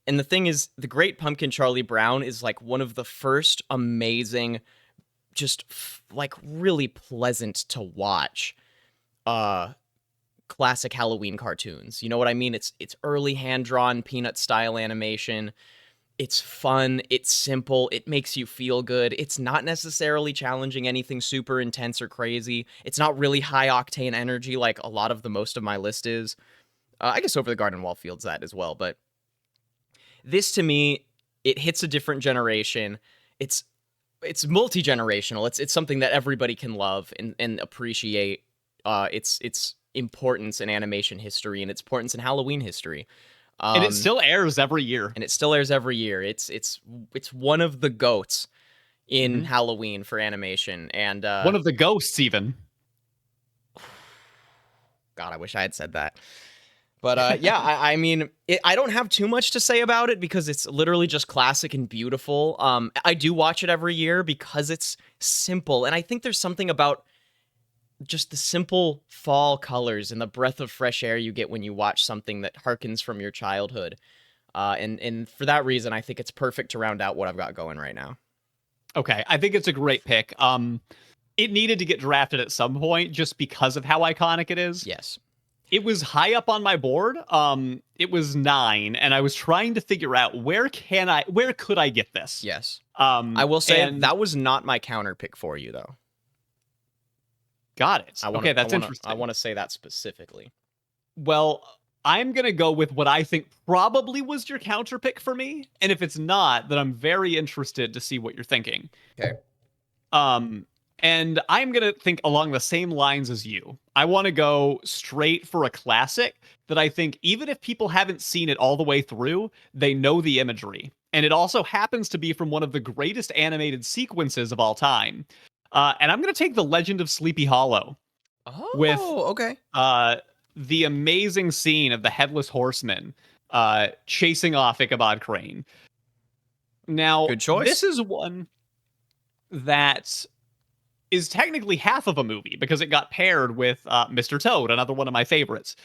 And the thing is, The Great Pumpkin Charlie Brown is like one of the first amazing, just like really pleasant to watch classic Halloween cartoons. You know what I mean? It's early hand-drawn peanut style animation. It's fun, it's simple, it makes you feel good. It's not necessarily challenging anything super intense or crazy. It's not really high octane energy like a lot of the most of my list is. I guess Over the Garden Wall feels that as well, but this to me, it hits a different generation. It's multi-generational. It's something that everybody can love and appreciate its importance in animation history and its importance in Halloween history. And it still airs every year. It's one of the GOATs in Halloween for animation. And one of the ghosts, even. God, I wish I had said that. But yeah, I mean, I don't have too much to say about it because it's literally just classic and beautiful. I do watch it every year because it's simple. And I think there's something about just the simple fall colors and the breath of fresh air you get when you watch something that harkens from your childhood. And for that reason, I think it's perfect to round out what I've got going right now. Okay, I think it's a great pick. It needed to get drafted at some point just because of how iconic it is. Yes. It was high up on my board. It was 9, and I was trying to figure out where could I get this? Yes. I will say that was not my counter pick for you, though. Got it. Okay, that's interesting. I want to say that specifically. Well, I'm going to go with what I think probably was your counter pick for me. And if it's not, then I'm very interested to see what you're thinking. Okay. And I'm going to think along the same lines as you. I want to go straight for a classic that I think even if people haven't seen it all the way through, they know the imagery. And it also happens to be from one of the greatest animated sequences of all time. And I'm going to take The Legend of Sleepy Hollow. Oh, with, okay. The amazing scene of the Headless Horseman chasing off Ichabod Crane. Now, good choice. This is one that is technically half of a movie because it got paired with Mr. Toad, another one of my favorites.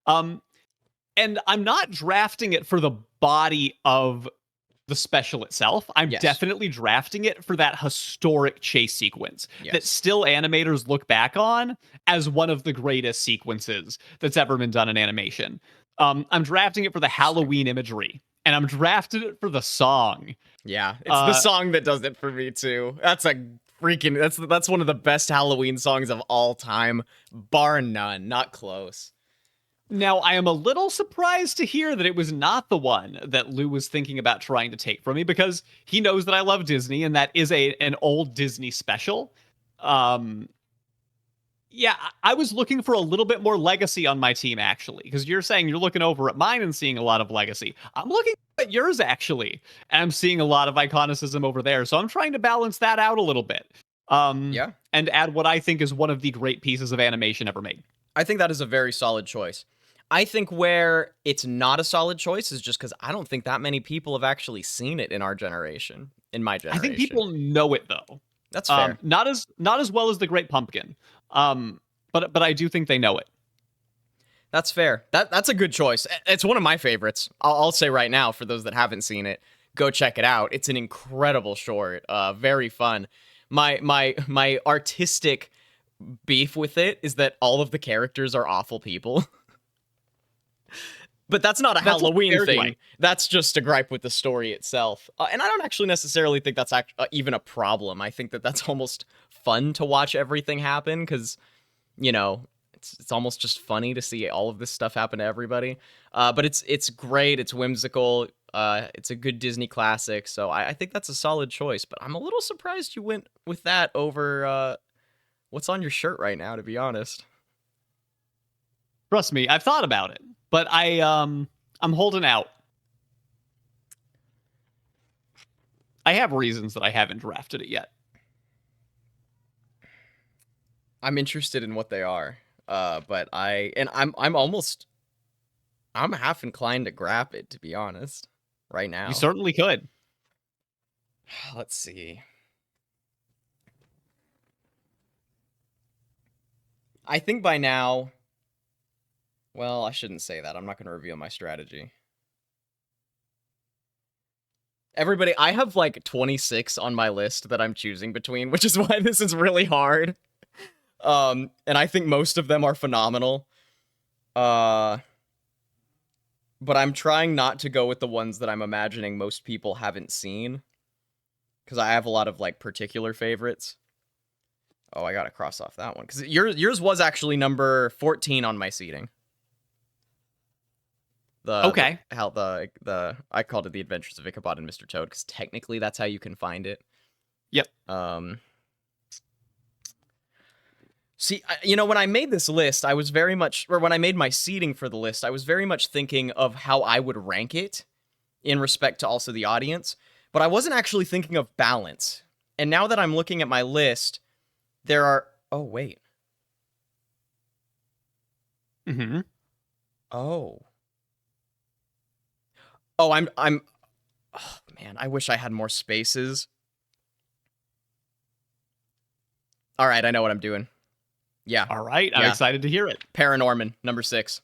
And I'm not drafting it for the body of the special itself. I'm definitely drafting it for that historic chase sequence that still animators look back on as one of the greatest sequences that's ever been done in animation. I'm drafting it for the Halloween imagery, and I'm drafting it for the song. Yeah, it's the song that does it for me too. That's one of the best Halloween songs of all time, bar none, not close. Now, I am a little surprised to hear that it was not the one that Lu was thinking about trying to take from me, because he knows that I love Disney, and that is an old Disney special. Yeah, I was looking for a little bit more legacy on my team, actually, because you're saying you're looking over at mine and seeing a lot of legacy. I'm looking at yours, actually, and I'm seeing a lot of iconicism over there, so I'm trying to balance that out a little bit. And add what I think is one of the great pieces of animation ever made. I think that is a very solid choice. I think where it's not a solid choice is just because I don't think that many people have actually seen it in our generation, in my generation. I think people know it, though. That's fair. Not as well as The Great Pumpkin, but I do think they know it. That's fair. That's a good choice. It's one of my favorites. I'll say right now, for those that haven't seen it, go check it out. It's an incredible short, very fun. My artistic beef with it is that all of the characters are awful people. But that's not a Halloween thing. Like. That's just a gripe with the story itself. And I don't actually necessarily think that's even a problem. I think that that's almost fun to watch everything happen because, you know, it's almost just funny to see all of this stuff happen to everybody. But it's great. It's whimsical. It's a good Disney classic. So I think that's a solid choice. But I'm a little surprised you went with that over what's on your shirt right now, to be honest. Trust me, I've thought about it, but I'm holding out. I have reasons that I haven't drafted it yet. I'm interested in what they are. But I'm half inclined to grab it, to be honest, right now. You certainly could. Let's see. I think by now, well, I shouldn't say that. I'm not going to reveal my strategy. Everybody, I have like 26 on my list that I'm choosing between, which is why this is really hard. And I think most of them are phenomenal. But I'm trying not to go with the ones that I'm imagining most people haven't seen. Because I have a lot of, like, particular favorites. Oh, I gotta cross off that one. Because yours was actually number 14 on my seating. Okay. I called it The Adventures of Ichabod and Mr. Toad, because technically that's how you can find it. Yep. See, you know, when I made this list, I was very much, or when I made my seating for the list, I was very much thinking of how I would rank it in respect to also the audience, but I wasn't actually thinking of balance. And now that I'm looking at my list, there are, oh, wait. Mm-hmm. Oh, I'm, oh, man, I wish I had more spaces. All right, I know what I'm doing. Yeah. All right. I'm excited to hear it. Paranorman, number 6.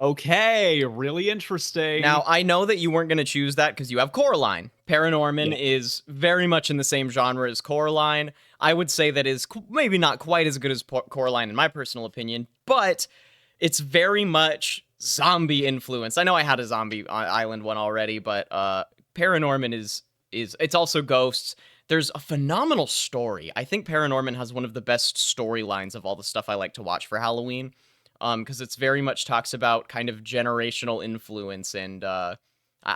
Okay. Really interesting. Now, I know that you weren't going to choose that because you have Coraline. Paranorman is very much in the same genre as Coraline. I would say that is maybe not quite as good as Coraline in my personal opinion, but it's very much zombie influence. I know I had a zombie island one already, but Paranorman is it's also ghosts. There's a phenomenal story. I think Paranorman has one of the best storylines of all the stuff I like to watch for Halloween, because it's very much talks about kind of generational influence, and I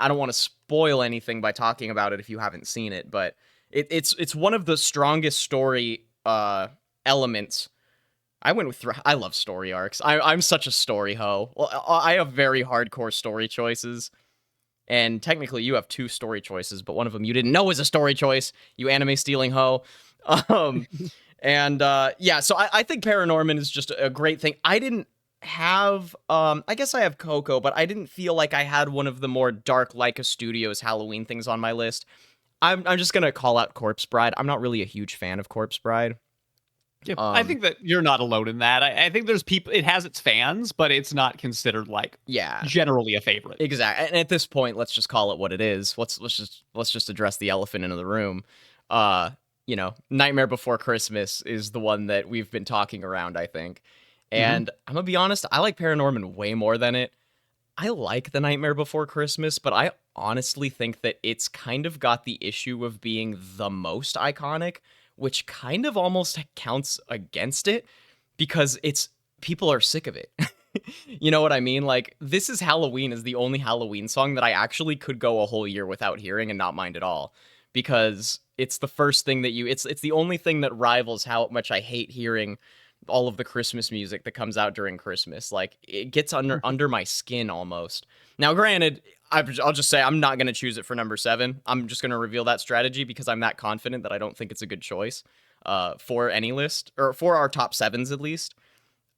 don't want to spoil anything by talking about it if you haven't seen it, but it's one of the strongest story elements. I went with I love story arcs. I'm such a story hoe. Well, I have very hardcore story choices. And technically, you have 2 story choices, but one of them you didn't know was a story choice. You anime stealing hoe. Yeah, so I think Paranorman is just a great thing. I didn't have, I guess I have Coco, but I didn't feel like I had one of the more dark Leica Studios Halloween things on my list. I'm just gonna call out Corpse Bride. I'm not really a huge fan of Corpse Bride. Yeah, I think that you're not alone in that. I think there's people, it has its fans, but it's not considered like generally a favorite. Exactly. And at this point, let's just call it what it is. Let's just address the elephant in the room. You know, Nightmare Before Christmas is the one that we've been talking around, I think. And I'm gonna be honest, I like Paranorman way more than it. I like The Nightmare Before Christmas, but I honestly think that it's kind of got the issue of being the most iconic, which kind of almost counts against it because people are sick of it. You know what I mean? Like, This Is Halloween is the only Halloween song that I actually could go a whole year without hearing and not mind at all, because it's the first thing that it's the only thing that rivals how much I hate hearing all of the Christmas music that comes out during Christmas. Like, it gets under my skin almost. Now, granted, I'll just say I'm not going to choose it for number 7. I'm just going to reveal that strategy because I'm that confident that I don't think it's a good choice for any list, or for our top 7s at least.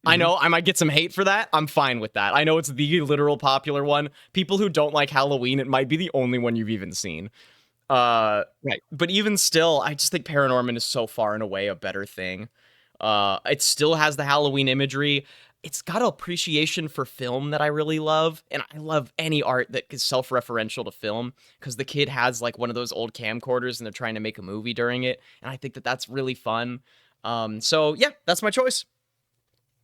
I know I might get some hate for that. I'm fine with that. I know it's the literal popular one. People who don't like Halloween, it might be the only one you've even seen. Right. But even still, I just think Paranorman is so far and away a better thing. It still has the Halloween imagery. It's got appreciation for film that I really love, and I love any art that is self-referential to film, because the kid has like one of those old camcorders and they're trying to make a movie during it, and I think that that's really fun. So yeah, that's my choice.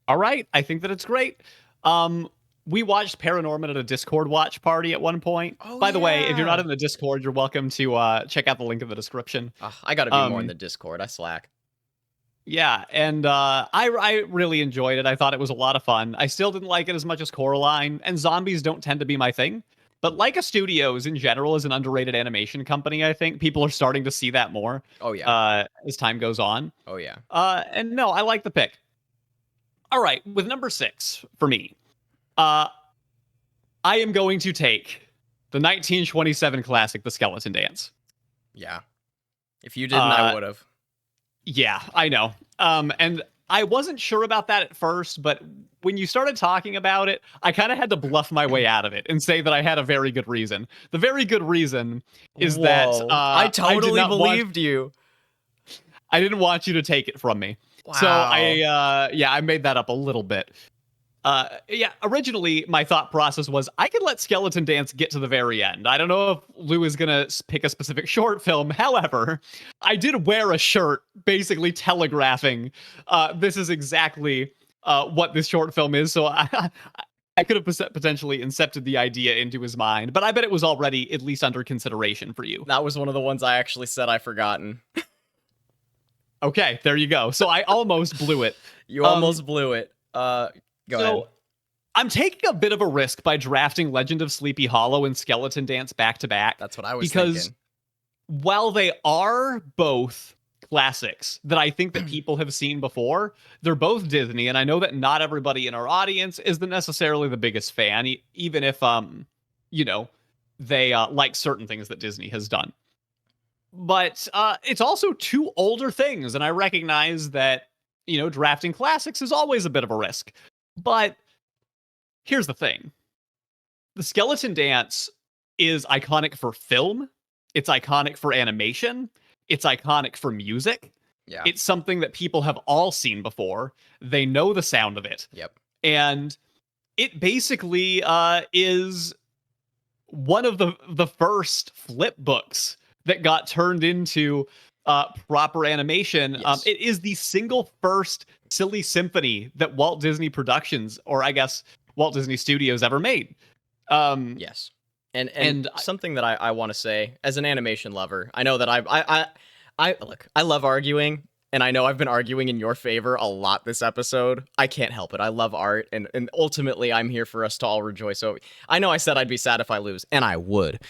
All right, I think that it's great. we watched Paranorman at a Discord watch party at one point. Oh, By the way, if you're not yeah. in the Discord, you're welcome to check out the link in the description. I gotta be more in the Discord. I slack. Yeah, and I really enjoyed it. I thought it was a lot of fun. I still didn't like it as much as Coraline, and zombies don't tend to be my thing. But Leica Studios in general is an underrated animation company. I think people are starting to see that more. Oh yeah. As time goes on. Oh yeah. And no, I like the pick. All right, with number 6 for me, I am going to take the 1927 classic, The Skeleton Dance. Yeah. If you didn't, I would have. Yeah, I know. And I wasn't sure about that at first, but when you started talking about it, I kind of had to bluff my way out of it and say that I had a very good reason. The very good reason is that I totally believed you. I didn't want you to take it from me. Wow. So I made that up a little bit. Originally my thought process was I could let Skeleton Dance get to the very end. I don't know if Lou is going to pick a specific short film. However, I did wear a shirt basically telegraphing this is exactly what this short film is. So I could have potentially incepted the idea into his mind, but I bet it was already at least under consideration for you. That was one of the ones I actually said I'd forgotten. Okay, there you go. So I almost blew it. You almost blew it. Go ahead. I'm taking a bit of a risk by drafting Legend of Sleepy Hollow and Skeleton Dance back to back. That's what I was thinking. Because while they are both classics that I think that people have seen before, they're both Disney, and I know that not everybody in our audience is necessarily the biggest fan, even if they like certain things that Disney has done. But it's also 2 older things, and I recognize that drafting classics is always a bit of a risk. But here's the thing. The Skeleton Dance is iconic for film. It's iconic for animation. It's iconic for music. Yeah. It's something that people have all seen before. They know the sound of it. Yep. And it basically is one of the first flip books that got turned into proper animation. Yes. It is the single first silly symphony that Walt Disney Productions, or I guess Walt Disney Studios, ever made. Yes. And something that I want to say as an animation lover, I know that I love arguing, and I know I've been arguing in your favor a lot this episode. I can't help it. I love art, and ultimately I'm here for us to all rejoice. So I know I said I'd be sad if I lose, and I would,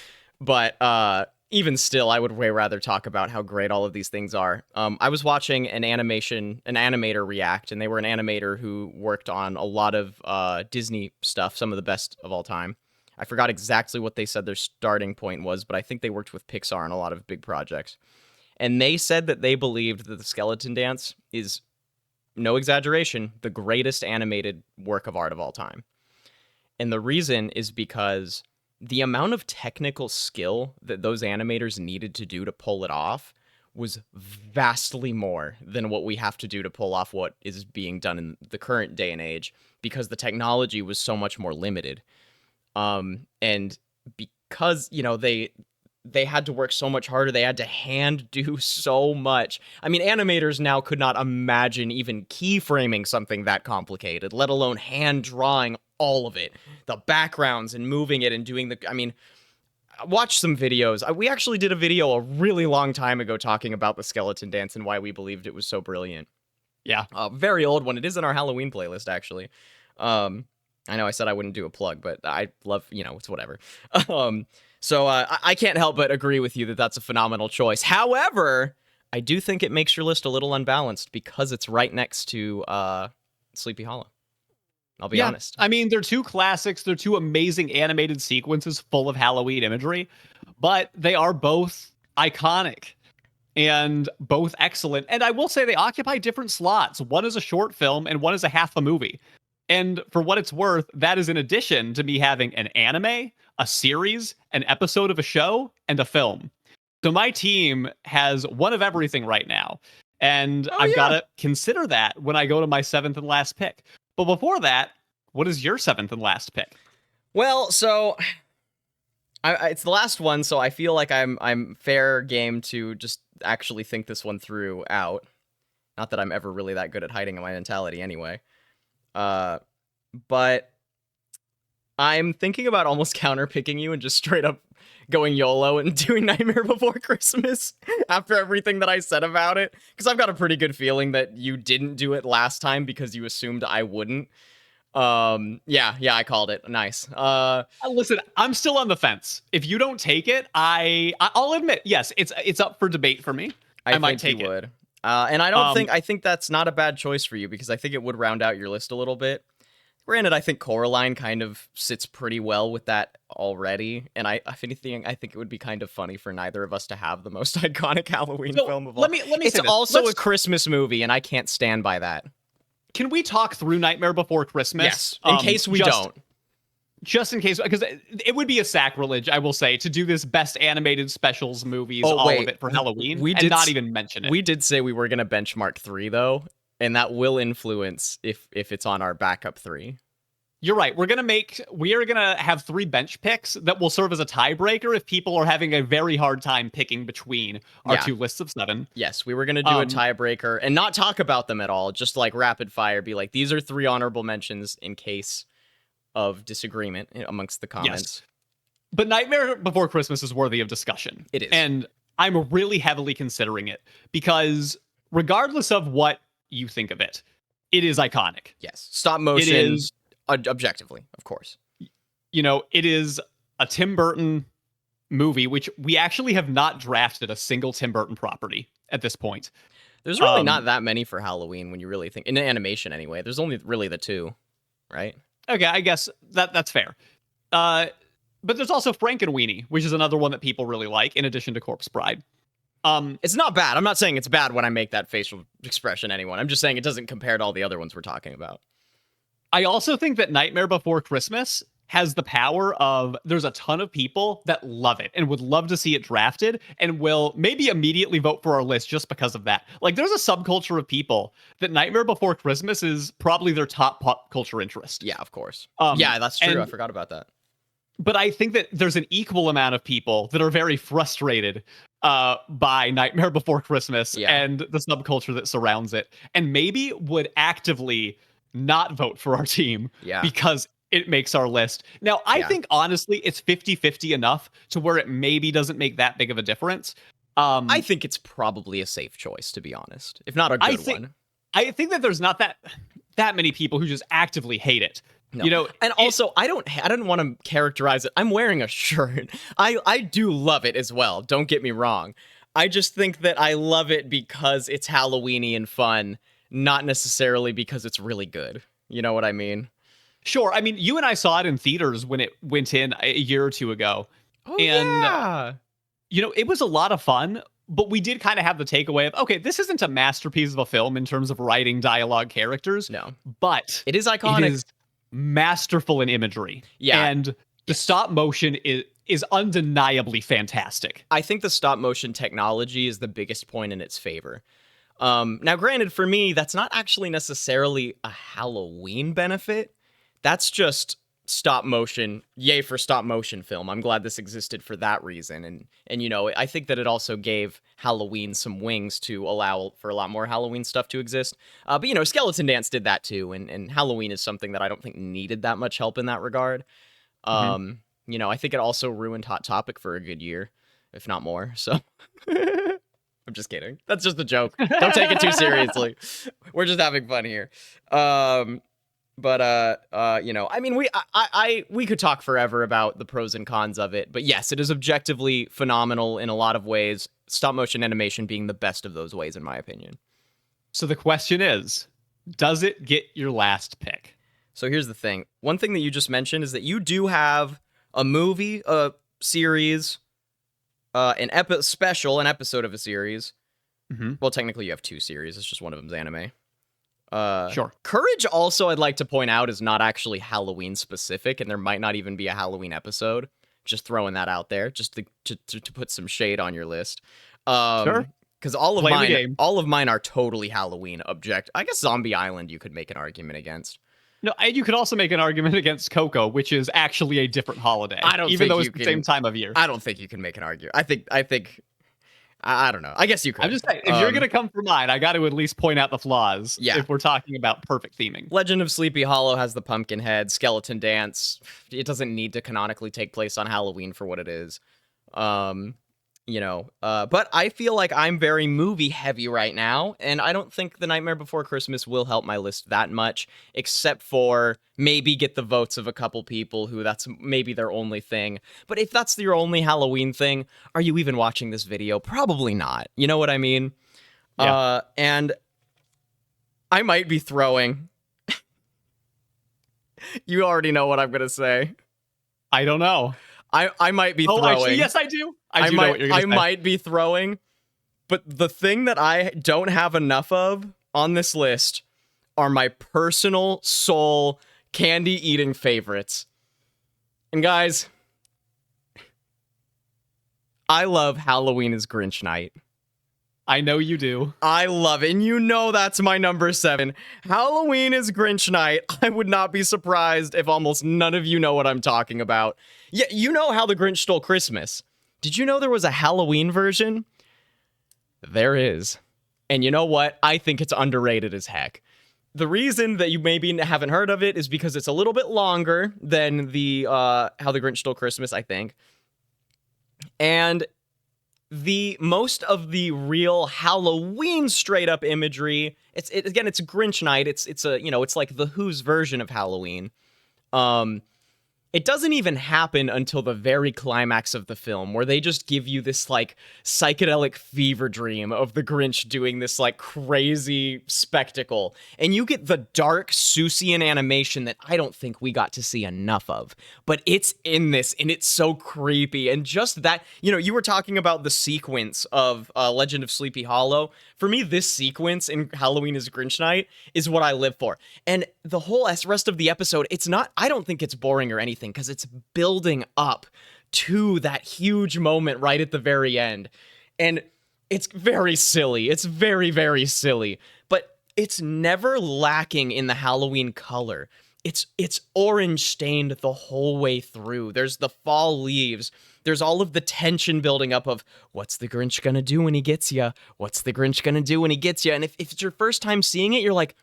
but even still, I would way rather talk about how great all of these things are. I was watching an animator react, and they were an animator who worked on a lot of Disney stuff, some of the best of all time. I forgot exactly what they said their starting point was, but I think they worked with Pixar on a lot of big projects. And they said that they believed that the Skeleton Dance is, no exaggeration, the greatest animated work of art of all time. And the reason is because the amount of technical skill that those animators needed to do to pull it off was vastly more than what we have to do to pull off what is being done in the current day and age, because the technology was so much more limited. And because, they had to work so much harder, they had to hand do so much. I mean, animators now could not imagine even keyframing something that complicated, let alone hand drawing all of it, the backgrounds and moving it and doing watch some videos. We actually did a video a really long time ago talking about the Skeleton Dance and why we believed it was so brilliant. Yeah. Very old one. It is in our Halloween playlist, actually. I know I said I wouldn't do a plug, but I love, it's whatever. So I can't help but agree with you that that's a phenomenal choice. However, I do think it makes your list a little unbalanced because it's right next to Sleepy Hollow. I'll be honest. I mean, they're 2 classics. They're 2 amazing animated sequences full of Halloween imagery, but they are both iconic and both excellent. And I will say they occupy different slots. One is a short film and one is a half a movie. And for what it's worth, that is in addition to me having an anime, a series, an episode of a show, and a film. So my team has one of everything right now. And I've got to consider that when I go to my 7th and last pick. But before that, what is your 7th and last pick? Well, so it's the last one, so I feel like I'm fair game to just actually think this one through out. Not that I'm ever really that good at hiding my mentality anyway. But I'm thinking about almost counterpicking you and just straight up going YOLO and doing Nightmare Before Christmas after everything that I said about it. Because I've got a pretty good feeling that you didn't do it last time because you assumed I wouldn't. Yeah, I called it. Nice. Listen, I'm still on the fence. If you don't take it, I'll admit, yes, it's up for debate for me. I might take you it. Would. And I don't I think that's not a bad choice for you because I think it would round out your list a little bit. Granted, I think Coraline kind of sits pretty well with that already, and if anything, I think it would be kind of funny for neither of us to have the most iconic Halloween film of all. Let me It's also a Christmas movie, and I can't stand by that. Can we talk through Nightmare Before Christmas? Yes, in case we don't. Just in case, because it would be a sacrilege, I will say, to do this best animated specials movies, all of it for Halloween, and not even mention it. We did say we were going to benchmark 3, though, and that will influence if it's on our backup 3. You're right. We are gonna have 3 bench picks that will serve as a tiebreaker if people are having a very hard time picking between our 2 lists of 7. Yes, we were gonna do a tiebreaker and not talk about them at all. Just like rapid fire, be like, these are 3 honorable mentions in case of disagreement amongst the comments. Yes. But Nightmare Before Christmas is worthy of discussion. It is, and I'm really heavily considering it because regardless of what you think of it, it is iconic. Yes, stop motion. It is. Objectively, of course. You know, it is a Tim Burton movie, which we actually have not drafted a single Tim Burton property at this point. There's really not that many for Halloween when you really think, in animation anyway. There's only really the 2, right? Okay, I guess that's fair. But there's also Frankenweenie, which is another one that people really like, in addition to Corpse Bride. It's not bad. I'm not saying it's bad when I make that facial expression, anyone. I'm just saying it doesn't compare to all the other ones we're talking about. I also think that Nightmare Before Christmas has the power of there's a ton of people that love it and would love to see it drafted and will maybe immediately vote for our list just because of that. Like, there's a subculture of people that Nightmare Before Christmas is probably their top pop culture interest. Yeah, of course. Yeah, that's true. I forgot about that. But I think that there's an equal amount of people that are very frustrated by Nightmare Before Christmas and the subculture that surrounds it, and maybe would actively not vote for our team because it makes our list. Now, I think, honestly, it's 50-50 enough to where it maybe doesn't make that big of a difference. I think it's probably a safe choice, to be honest, if not a good one. I think that there's not that many people who just actively hate it. No. You know, and also, I don't want to characterize it. I'm wearing a shirt. I do love it as well. Don't get me wrong. I just think that I love it because it's Halloween-y and fun, not necessarily because it's really good. You know what I mean? Sure. I mean, you and I saw it in theaters when it went in a year or 2 ago. Oh, and, you know, it was a lot of fun, but we did kind of have the takeaway of, okay, this isn't a masterpiece of a film in terms of writing, dialogue, characters. No. But it is iconic. It is masterful in imagery. Yeah. And the stop motion is undeniably fantastic. I think the stop motion technology is the biggest point in its favor. Now, granted, for me, that's not actually necessarily a Halloween benefit. That's just stop motion. Yay for stop motion film. I'm glad this existed for that reason. And you know, I think that it also gave Halloween some wings to allow for a lot more Halloween stuff to exist. But you know, Skeleton Dance did that too. And Halloween is something that I don't think needed that much help in that regard. You know, I think it also ruined Hot Topic for a good year, if not more. So I'm just kidding. That's just a joke. Don't take it too seriously. We're just having fun here. But you know, I mean, we could talk forever about the pros and cons of it, but yes, it is objectively phenomenal in a lot of ways. Stop motion animation being the best of those ways, in my opinion. So the question is, does it get your last pick? So here's the thing. One thing that you just mentioned is that you do have a movie, a series, an episode of a series. Mm-hmm. Well, technically you have 2 series. It's just one of them's anime. Sure. Courage also, I'd like to point out, is not actually Halloween specific, and there might not even be a Halloween episode. Just throwing that out there, just to put some shade on your list. Sure. Because all of mine are totally Halloween object. I guess Zombie Island you could make an argument against. No, you could also make an argument against Coco, which is actually a different holiday. Even though it's the same time of year. I don't think you can make an argument. I think I don't know. I guess you could. I'm just saying, if you're gonna come for mine, I got to at least point out the flaws. Yeah. If we're talking about perfect theming. Legend of Sleepy Hollow has the pumpkin head. Skeleton Dance. It doesn't need to canonically take place on Halloween for what it is. But I feel like I'm very movie heavy right now, and I don't think The Nightmare Before Christmas will help my list that much, except for maybe get the votes of a couple people who that's maybe their only thing. But if that's your only Halloween thing, are you even watching this video? Probably not. You know what I mean? Yeah. And I might be throwing. You already know what I'm gonna say. I don't know. I might be throwing. Actually, yes, I do. I know what you're gonna say. I might be throwing, but the thing that I don't have enough of on this list are my personal soul candy-eating favorites. And guys, I love Halloween is Grinch Night. I know you do. I love it, and you know that's my number 7. Halloween is Grinch Night. I would not be surprised if almost none of you know what I'm talking about. Yeah, you know How the Grinch Stole Christmas. Did you know there was a Halloween version? There is. And you know what? I think it's underrated as heck. The reason that you maybe haven't heard of it is because it's a little bit longer than the How the Grinch Stole Christmas, I think. And the most of the real Halloween straight up imagery, it's Grinch Night. It's like the Who's version of Halloween. It doesn't even happen until the very climax of the film, where they just give you this like psychedelic fever dream of the Grinch doing this like crazy spectacle. And you get the dark Seussian animation that I don't think we got to see enough of. But it's in this, and it's so creepy. And just that, you were talking about the sequence of Legend of Sleepy Hollow. For me, this sequence in Halloween is Grinch Night is what I live for. And the whole rest of the episode, I don't think it's boring or anything, because it's building up to that huge moment right at the very end. And it's very silly. It's very, very silly. But it's never lacking in the Halloween color. It's orange stained the whole way through. There's the fall leaves. There's all of the tension building up of what's the Grinch gonna do when he gets you? What's the Grinch gonna do when he gets you? And if it's your first time seeing it, you're like,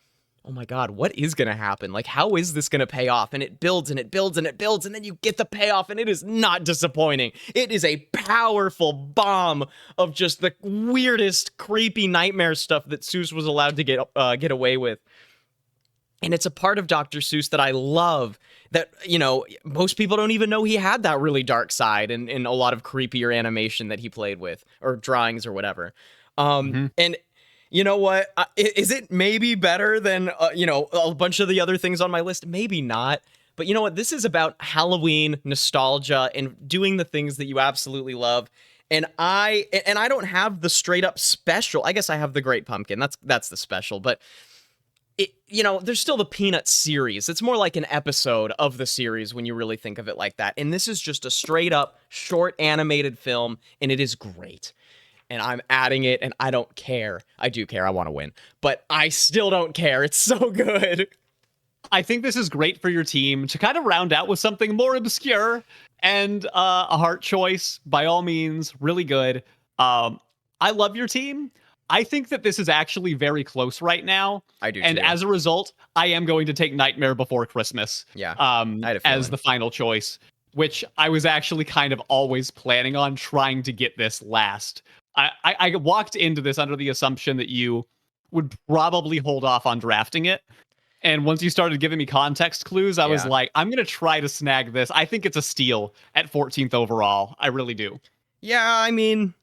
oh my God, what is gonna happen? Like, how is this gonna pay off? And it builds and it builds and it builds, and then you get the payoff, and it is not disappointing. It is a powerful bomb of just the weirdest, creepy nightmare stuff that Seuss was allowed to get away with. And it's a part of Dr. Seuss that I love, that, most people don't even know he had that really dark side and a lot of creepier animation that he played with, or drawings or whatever. And you know what? Is it maybe better than, a bunch of the other things on my list? Maybe not. But you know what? This is about Halloween nostalgia and doing the things that you absolutely love. And I don't have the straight up special. I guess I have the Great Pumpkin. That's the special. But there's still the Peanuts series. It's more like an episode of the series when you really think of it like that. And this is just a straight up short animated film, and it is great. And I'm adding it, and I don't care. I do care. I want to win. But I still don't care. It's so good. I think this is great for your team to kind of round out with something more obscure and a heart choice. By all means, really good. I love your team. I think that this is actually very close right now. I do, and too. As a result, I am going to take Nightmare Before Christmas as the final choice, which I was actually kind of always planning on trying to get this last. I walked into this under the assumption that you would probably hold off on drafting it. And once you started giving me context clues, I was like, I'm going to try to snag this. I think it's a steal at 14th overall. I really do. Yeah, I mean,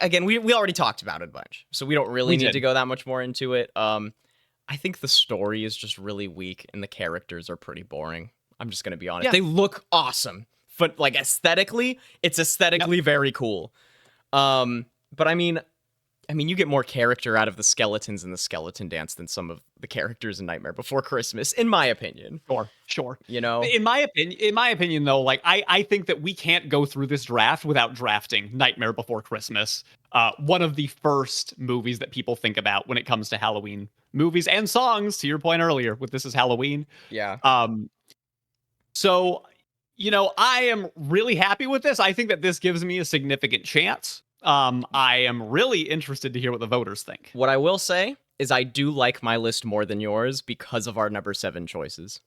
again, we already talked about it a bunch, so we don't really need to go that much more into it. I think the story is just really weak, and the characters are pretty boring. I'm just going to be honest. Yeah. They look awesome. But like aesthetically, it's aesthetically very cool. But I mean, you get more character out of the skeletons in the Skeleton Dance than some of the characters in Nightmare Before Christmas, in my opinion. Sure. In my opinion, though, like I think that we can't go through this draft without drafting Nightmare Before Christmas. One of the first movies that people think about when it comes to Halloween movies and songs. To your point earlier, with This Is Halloween. Yeah. So, I am really happy with this. I think that this gives me a significant chance. I am really interested to hear what the voters think. What I will say is I do like my list more than yours because of our number 7 choices.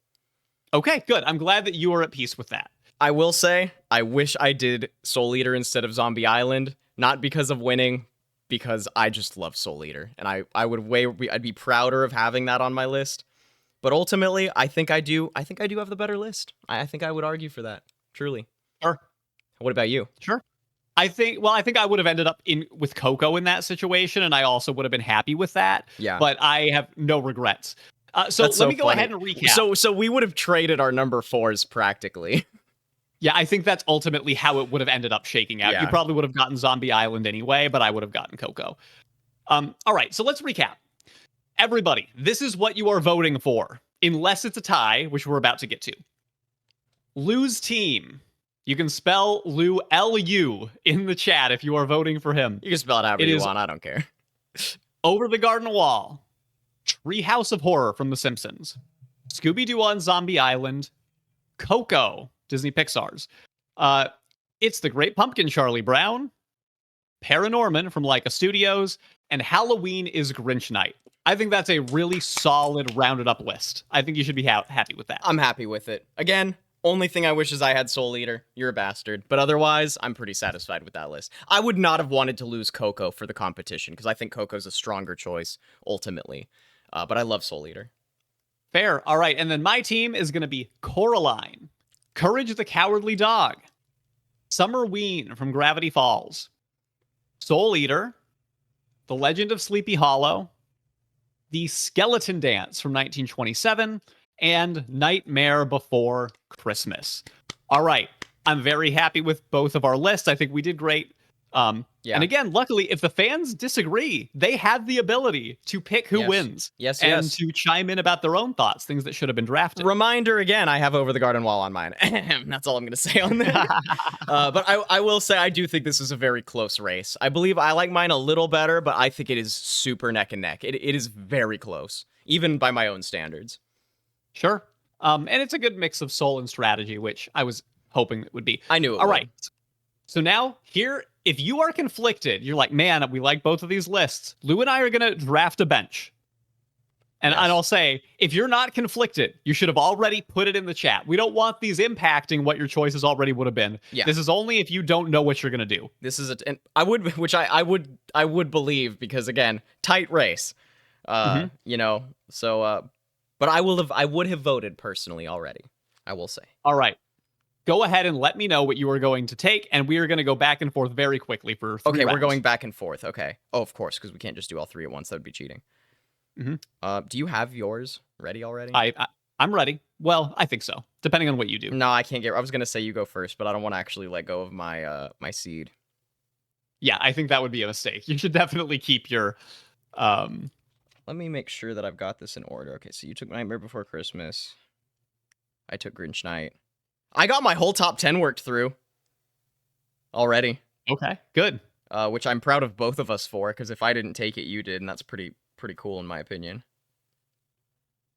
Okay, good. I'm glad that you are at peace with that. I will say, I wish I did Soul Eater instead of Zombie Island, not because of winning, because I just love Soul Eater, and I'd be prouder of having that on my list. But ultimately, I think I do have the better list. I think I would argue for that, truly. Sure. What about you? Sure. I think I would have ended up with Coco in that situation, and I also would have been happy with that. Yeah. But I have no regrets. So let me go ahead and recap. So we would have traded our number 4s practically. Yeah, I think that's ultimately how it would have ended up shaking out. Yeah. You probably would have gotten Zombie Island anyway, but I would have gotten Coco. All right, so let's recap. Everybody, this is what you are voting for, unless it's a tie, which we're about to get to. Lu's team. You can spell Lu, L-U, in the chat if you are voting for him. You can spell it however you want, I don't care. Over the Garden Wall. Treehouse of Horror from The Simpsons. Scooby-Doo on Zombie Island. Coco, Disney Pixar's. It's the Great Pumpkin, Charlie Brown. Paranorman from Leica Studios. And Halloween is Grinch Night. I think that's a really solid, rounded up list. I think you should be happy with that. I'm happy with it. Again, only thing I wish is I had Soul Eater. You're a bastard. But otherwise, I'm pretty satisfied with that list. I would not have wanted to lose Coco for the competition, because I think Coco's a stronger choice, ultimately. But I love Soul Eater. Fair. All right, and then my team is going to be Coraline, Courage the Cowardly Dog, Summer Ween from Gravity Falls, Soul Eater, The Legend of Sleepy Hollow, The Skeleton Dance from 1927, and Nightmare Before Christmas. All right. I'm very happy with both of our lists. I think we did great. Yeah. And again, luckily, if the fans disagree, they have the ability to pick who wins. And to chime in about their own thoughts, things that should have been drafted. Reminder again, I have Over the Garden Wall on mine. That's all I'm going to say on that. But I will say I do think this is a very close race. I believe I like mine a little better, but I think it is super neck and neck. It is very close, even by my own standards. Sure. And it's a good mix of soul and strategy, which I was hoping it would be. I knew it would. All right. So now here, if you are conflicted, you're like, man, we like both of these lists. Lu and I are going to draft a bench. And I'll say, if you're not conflicted, you should have already put it in the chat. We don't want these impacting what your choices already would have been. Yeah. This is only if you don't know what you're going to do. This is I would believe, because again, tight race. You know, so but I would have voted personally already, I will say. All right. Go ahead and let me know what you are going to take, and we are going to go back and forth very quickly for 3 rounds. We're going back and forth. Okay. Oh, of course, because we can't just do all 3 at once. That would be cheating. Do you have yours ready already? I'm ready. Well, I think so, depending on what you do. No, I can't get. I was going to say you go first, but I don't want to actually let go of my my seed. Yeah, I think that would be a mistake. You should definitely keep your. Let me make sure that I've got this in order. Okay, so you took Nightmare Before Christmas. I took Grinch Night. I got my whole top 10 worked through already. Okay, good. Which I'm proud of both of us for, because if I didn't take it, you did, and that's pretty cool in my opinion.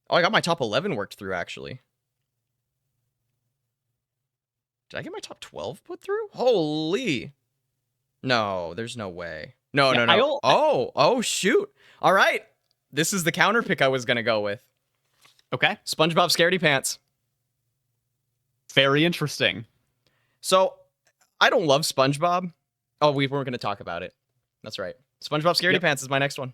Oh, I got my top 11 worked through, actually. Did I get my top 12 put through? Holy. No, there's no way. No. Oh, shoot. All right. This is the counter pick I was going to go with. Okay. SpongeBob Scaredy Pants. Very interesting. So, I don't love SpongeBob. Oh, we weren't going to talk about it. That's right. SpongeBob Scaredy Pants is my next one.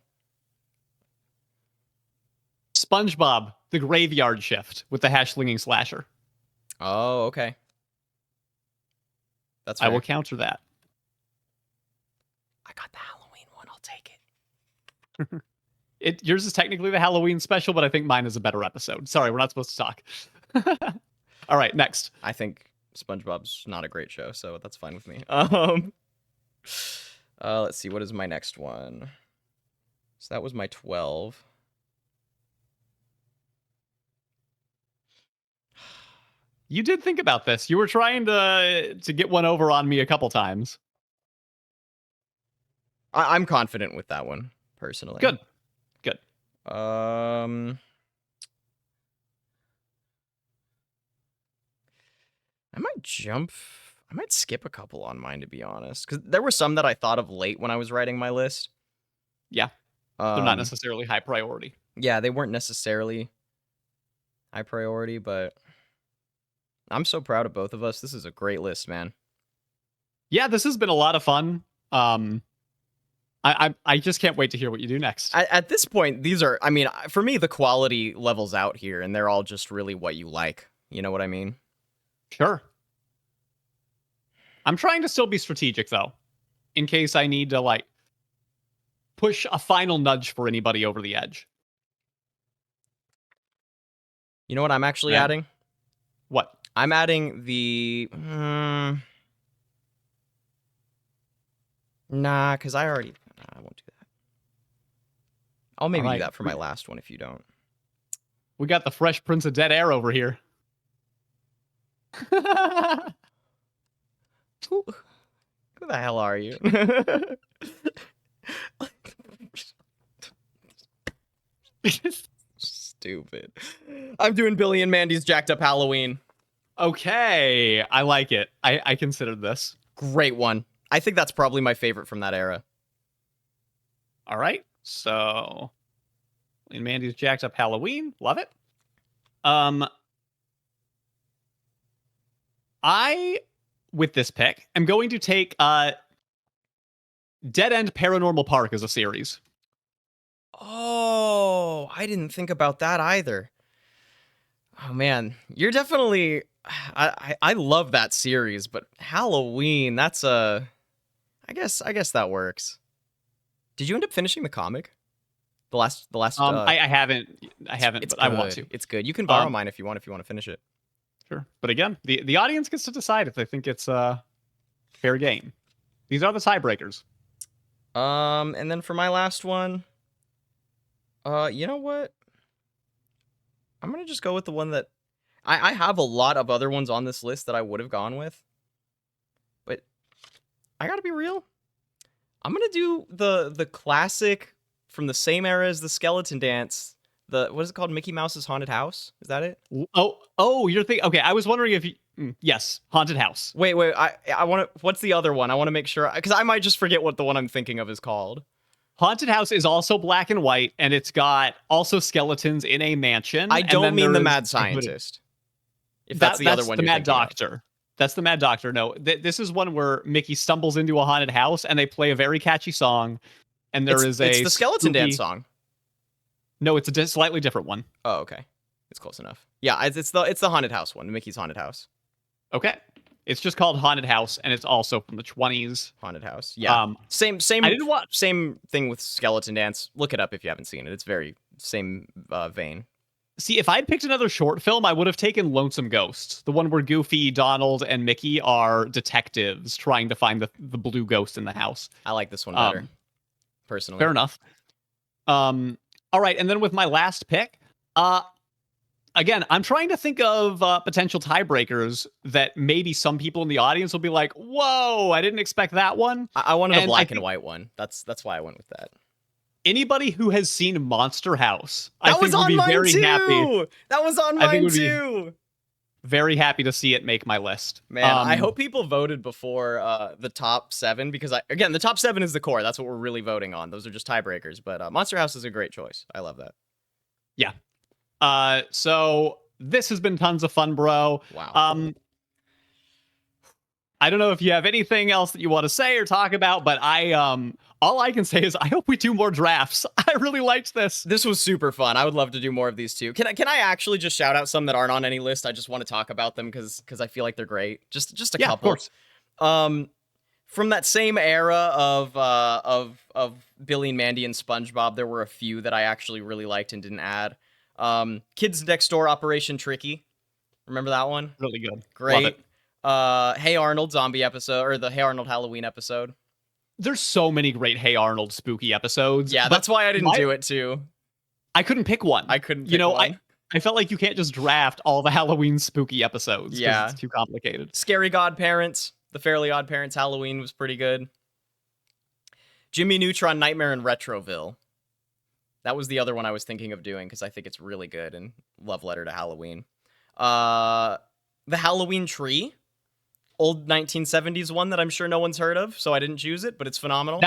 SpongeBob, The Graveyard Shift with the hash-slinging slasher. Oh, okay. That's fair. I will counter that. I got the Halloween one. I'll take it. Yours is technically the Halloween special, but I think mine is a better episode. Sorry, we're not supposed to talk. All right, next. I think SpongeBob's not a great show, so that's fine with me. Let's see, what is my next one? So that was my 12. You did think about this. You were trying to get one over on me a couple times. I'm confident with that one, personally. Good. I might skip a couple on mine, to be honest, because there were some that I thought of late when I was writing my list. Yeah, they're not necessarily high priority. Yeah, they weren't necessarily high priority, but I'm so proud of both of us. This is a great list, man. Yeah, this has been a lot of fun. I just can't wait to hear what you do next. At this point, these are, I mean, for me, the quality levels out here, and they're all just really what you like. You know what I mean? Sure. I'm trying to still be strategic, though, in case I need to, like, push a final nudge for anybody over the edge. You know what I'm actually adding? What? I'm adding the... Nah, because I won't do that. I'll maybe do that for my last one if you don't. We got the Fresh Prince of Dead Air over here. Who the hell are you? Stupid. I'm doing Billy and Mandy's Jacked Up Halloween. Okay, I like it. I considered this. Great one. I think that's probably my favorite from that era. All right, so Billy and Mandy's Jacked Up Halloween. Love it. I, with this pick, am going to take Dead End Paranormal Park as a series. Oh, I didn't think about that either. Oh man, you're definitely... I love that series, but Halloween, that's a... I guess that works. Did you end up finishing the comic? The last. I haven't, but I want to. It's good. You can borrow mine if you want to finish it. Sure, but again, the audience gets to decide if they think it's a fair game. These are the tiebreakers. And then for my last one, you know what? I'm gonna just go with the one that I have a lot of other ones on this list that I would have gone with, but I gotta be real. I'm gonna do the classic from the same era as the Skeleton Dance. What is it called? Mickey Mouse's Haunted House? Is that it? Oh, you're thinking. Okay, I was wondering if you. Yes, Haunted House. Wait. I want to. What's the other one? I want to make sure because I might just forget what the one I'm thinking of is called. Haunted House is also black and white, and it's got also skeletons in a mansion. I don't mean the Mad Scientist. If that's the other one, the Mad Doctor. That's the Mad Doctor. No, this is one where Mickey stumbles into a haunted house, and they play a very catchy song, and it's the Skeleton Dance song. No, it's a slightly different one. Oh, okay. It's close enough. Yeah, it's the Haunted House one, Mickey's Haunted House. Okay. It's just called Haunted House, and it's also from the 20s. Haunted House. Yeah. Same. I didn't watch. Same thing with Skeleton Dance. Look it up if you haven't seen it. It's very same vein. See, if I'd picked another short film, I would have taken Lonesome Ghost, the one where Goofy, Donald, and Mickey are detectives trying to find the blue ghost in the house. I like this one better, personally. Fair enough. All right, and then with my last pick, again, I'm trying to think of potential tiebreakers that maybe some people in the audience will be like, "Whoa, I didn't expect that one." I wanted a black and white one. That's why I went with that. Anybody who has seen Monster House, I think would be very happy. That was on mine too. Very happy to see it make my list. Man, I hope people voted before the top 7 because again, the top 7 is the core. That's what we're really voting on. Those are just tiebreakers. But Monster House is a great choice. I love that. Yeah. So this has been tons of fun, bro. Wow. I don't know if you have anything else that you want to say or talk about, but all I can say is I hope we do more drafts. I really liked this. This was super fun. I would love to do more of these too. Can I actually just shout out some that aren't on any list? I just want to talk about them because I feel like they're great. Just a couple. Of course. From that same era of Billy and Mandy and SpongeBob, there were a few that I actually really liked and didn't add. Kids Next Door Operation Tricky. Remember that one? Really good. Great. Hey Arnold zombie episode, or the Hey Arnold Halloween episode. There's so many great Hey Arnold spooky episodes. Yeah, that's why I didn't do it too. I couldn't pick one. I felt like you can't just draft all the Halloween spooky episodes. Yeah. It's too complicated. Scary Godparents. The Fairly Odd Parents Halloween was pretty good. Jimmy Neutron Nightmare in Retroville. That was the other one I was thinking of doing because I think it's really good and love letter to Halloween. The Halloween Tree old 1970s one that I'm sure no one's heard of, so I didn't choose it, but it's phenomenal.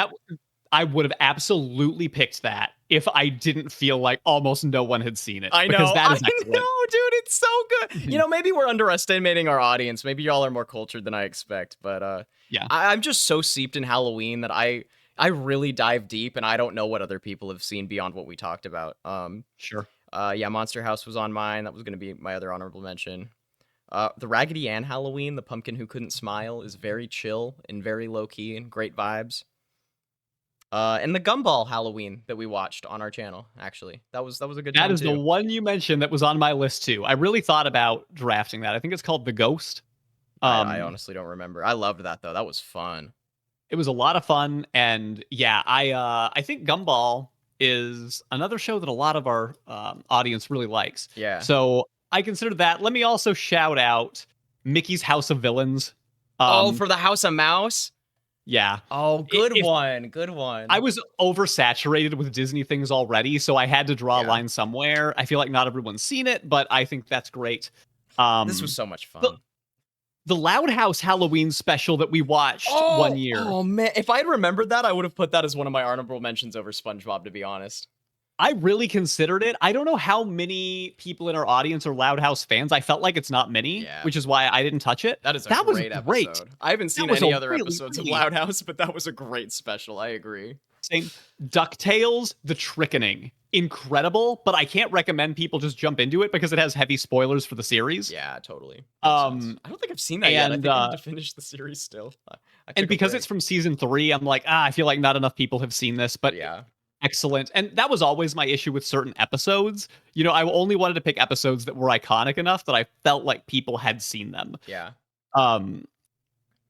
I would have absolutely picked that if I didn't feel like almost no one had seen it. I know, because that is I excellent. know, dude, it's so good. You know, maybe we're underestimating our audience. Maybe y'all are more cultured than I expect, but yeah, I'm just so seeped in Halloween that I really dive deep, and I don't know what other people have seen beyond what we talked about. Sure. Yeah, Monster House was on mine. That was going to be my other honorable mention. The Raggedy Ann Halloween, the pumpkin who couldn't smile, is very chill and very low key and great vibes. And the Gumball Halloween that we watched on our channel, actually, that was a good time. That is too. the one you mentioned that was on my list too. I really thought about drafting that. I think it's called The Ghost. I honestly don't remember. I loved that though. That was fun. It was a lot of fun, and yeah, I think Gumball is another show that a lot of our audience really likes. Yeah. So I consider that. Let me also shout out Mickey's House of Villains. For the House of Mouse? Yeah. Oh, good one. Good one. I was oversaturated with Disney things already, so I had to draw a line somewhere. I feel like not everyone's seen it, but I think that's great. This was so much fun. The Loud House Halloween special that we watched one year. Oh, man. If I had remembered that, I would have put that as one of my honorable mentions over SpongeBob, to be honest. I really considered it. I don't know how many people in our audience are Loud House fans. I felt like it's not many, which is why I didn't touch it. That was great episode. I haven't seen any other episodes of Loud House, but that was a great special. I agree. Same. DuckTales, The Trickening. Incredible, but I can't recommend people just jump into it because it has heavy spoilers for the series. Yeah, totally. I don't think I've seen that yet. I think I have to finish the series still. And because it's from season 3, I'm like, I feel like not enough people have seen this, but yeah. Excellent. And that was always my issue with certain episodes. You know, I only wanted to pick episodes that were iconic enough that I felt like people had seen them. Yeah.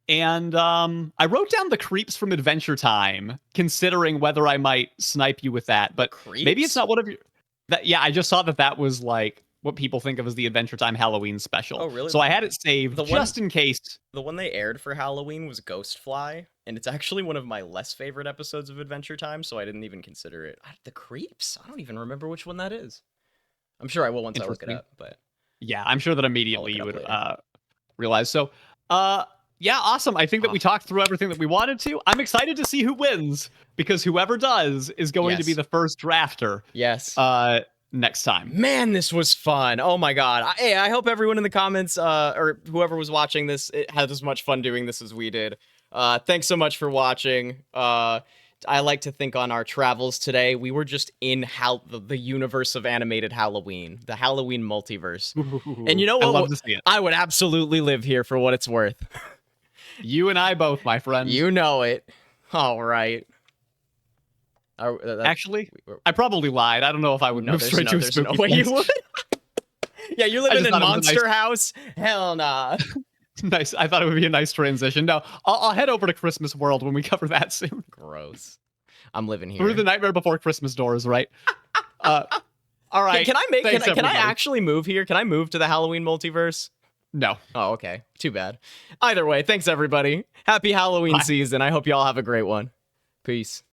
And I wrote down the creeps from Adventure Time, considering whether I might snipe you with that. But maybe it's not one of your... Yeah, I just saw that was like what people think of as the Adventure Time Halloween special. Oh, really? So I had it saved just in case. The one they aired for Halloween was Ghostfly, and it's actually one of my less favorite episodes of Adventure Time, so I didn't even consider it. The creeps? I don't even remember which one that is. I'm sure I will once I look it up, but... Yeah, I'm sure that immediately you would realize. So, yeah, awesome. I think that we talked through everything that we wanted to. I'm excited to see who wins, because whoever does is going to be the first drafter. Yes. Next time. Man, this was fun. Oh my god. I hope everyone in the comments, or whoever was watching this, had as much fun doing this as we did. Thanks so much for watching. I like to think on our travels today, we were just in the universe of animated Halloween, the Halloween multiverse. And you know what? I love to see it. I would absolutely live here for what it's worth. You and I both, my friend. You know it. All right. Actually, I probably lied. I don't know if I would move straight to a spooky no way you would. Yeah, you're living in Monster House? Hell nah. Nice. I thought it would be a nice transition. No, I'll head over to Christmas World when we cover that soon. Gross. I'm living here. Through the Nightmare Before Christmas doors, right? All right. Can I actually move here? Can I move to the Halloween multiverse? No. Oh, okay. Too bad. Either way, thanks everybody. Happy Halloween season. I hope you all have a great one. Peace.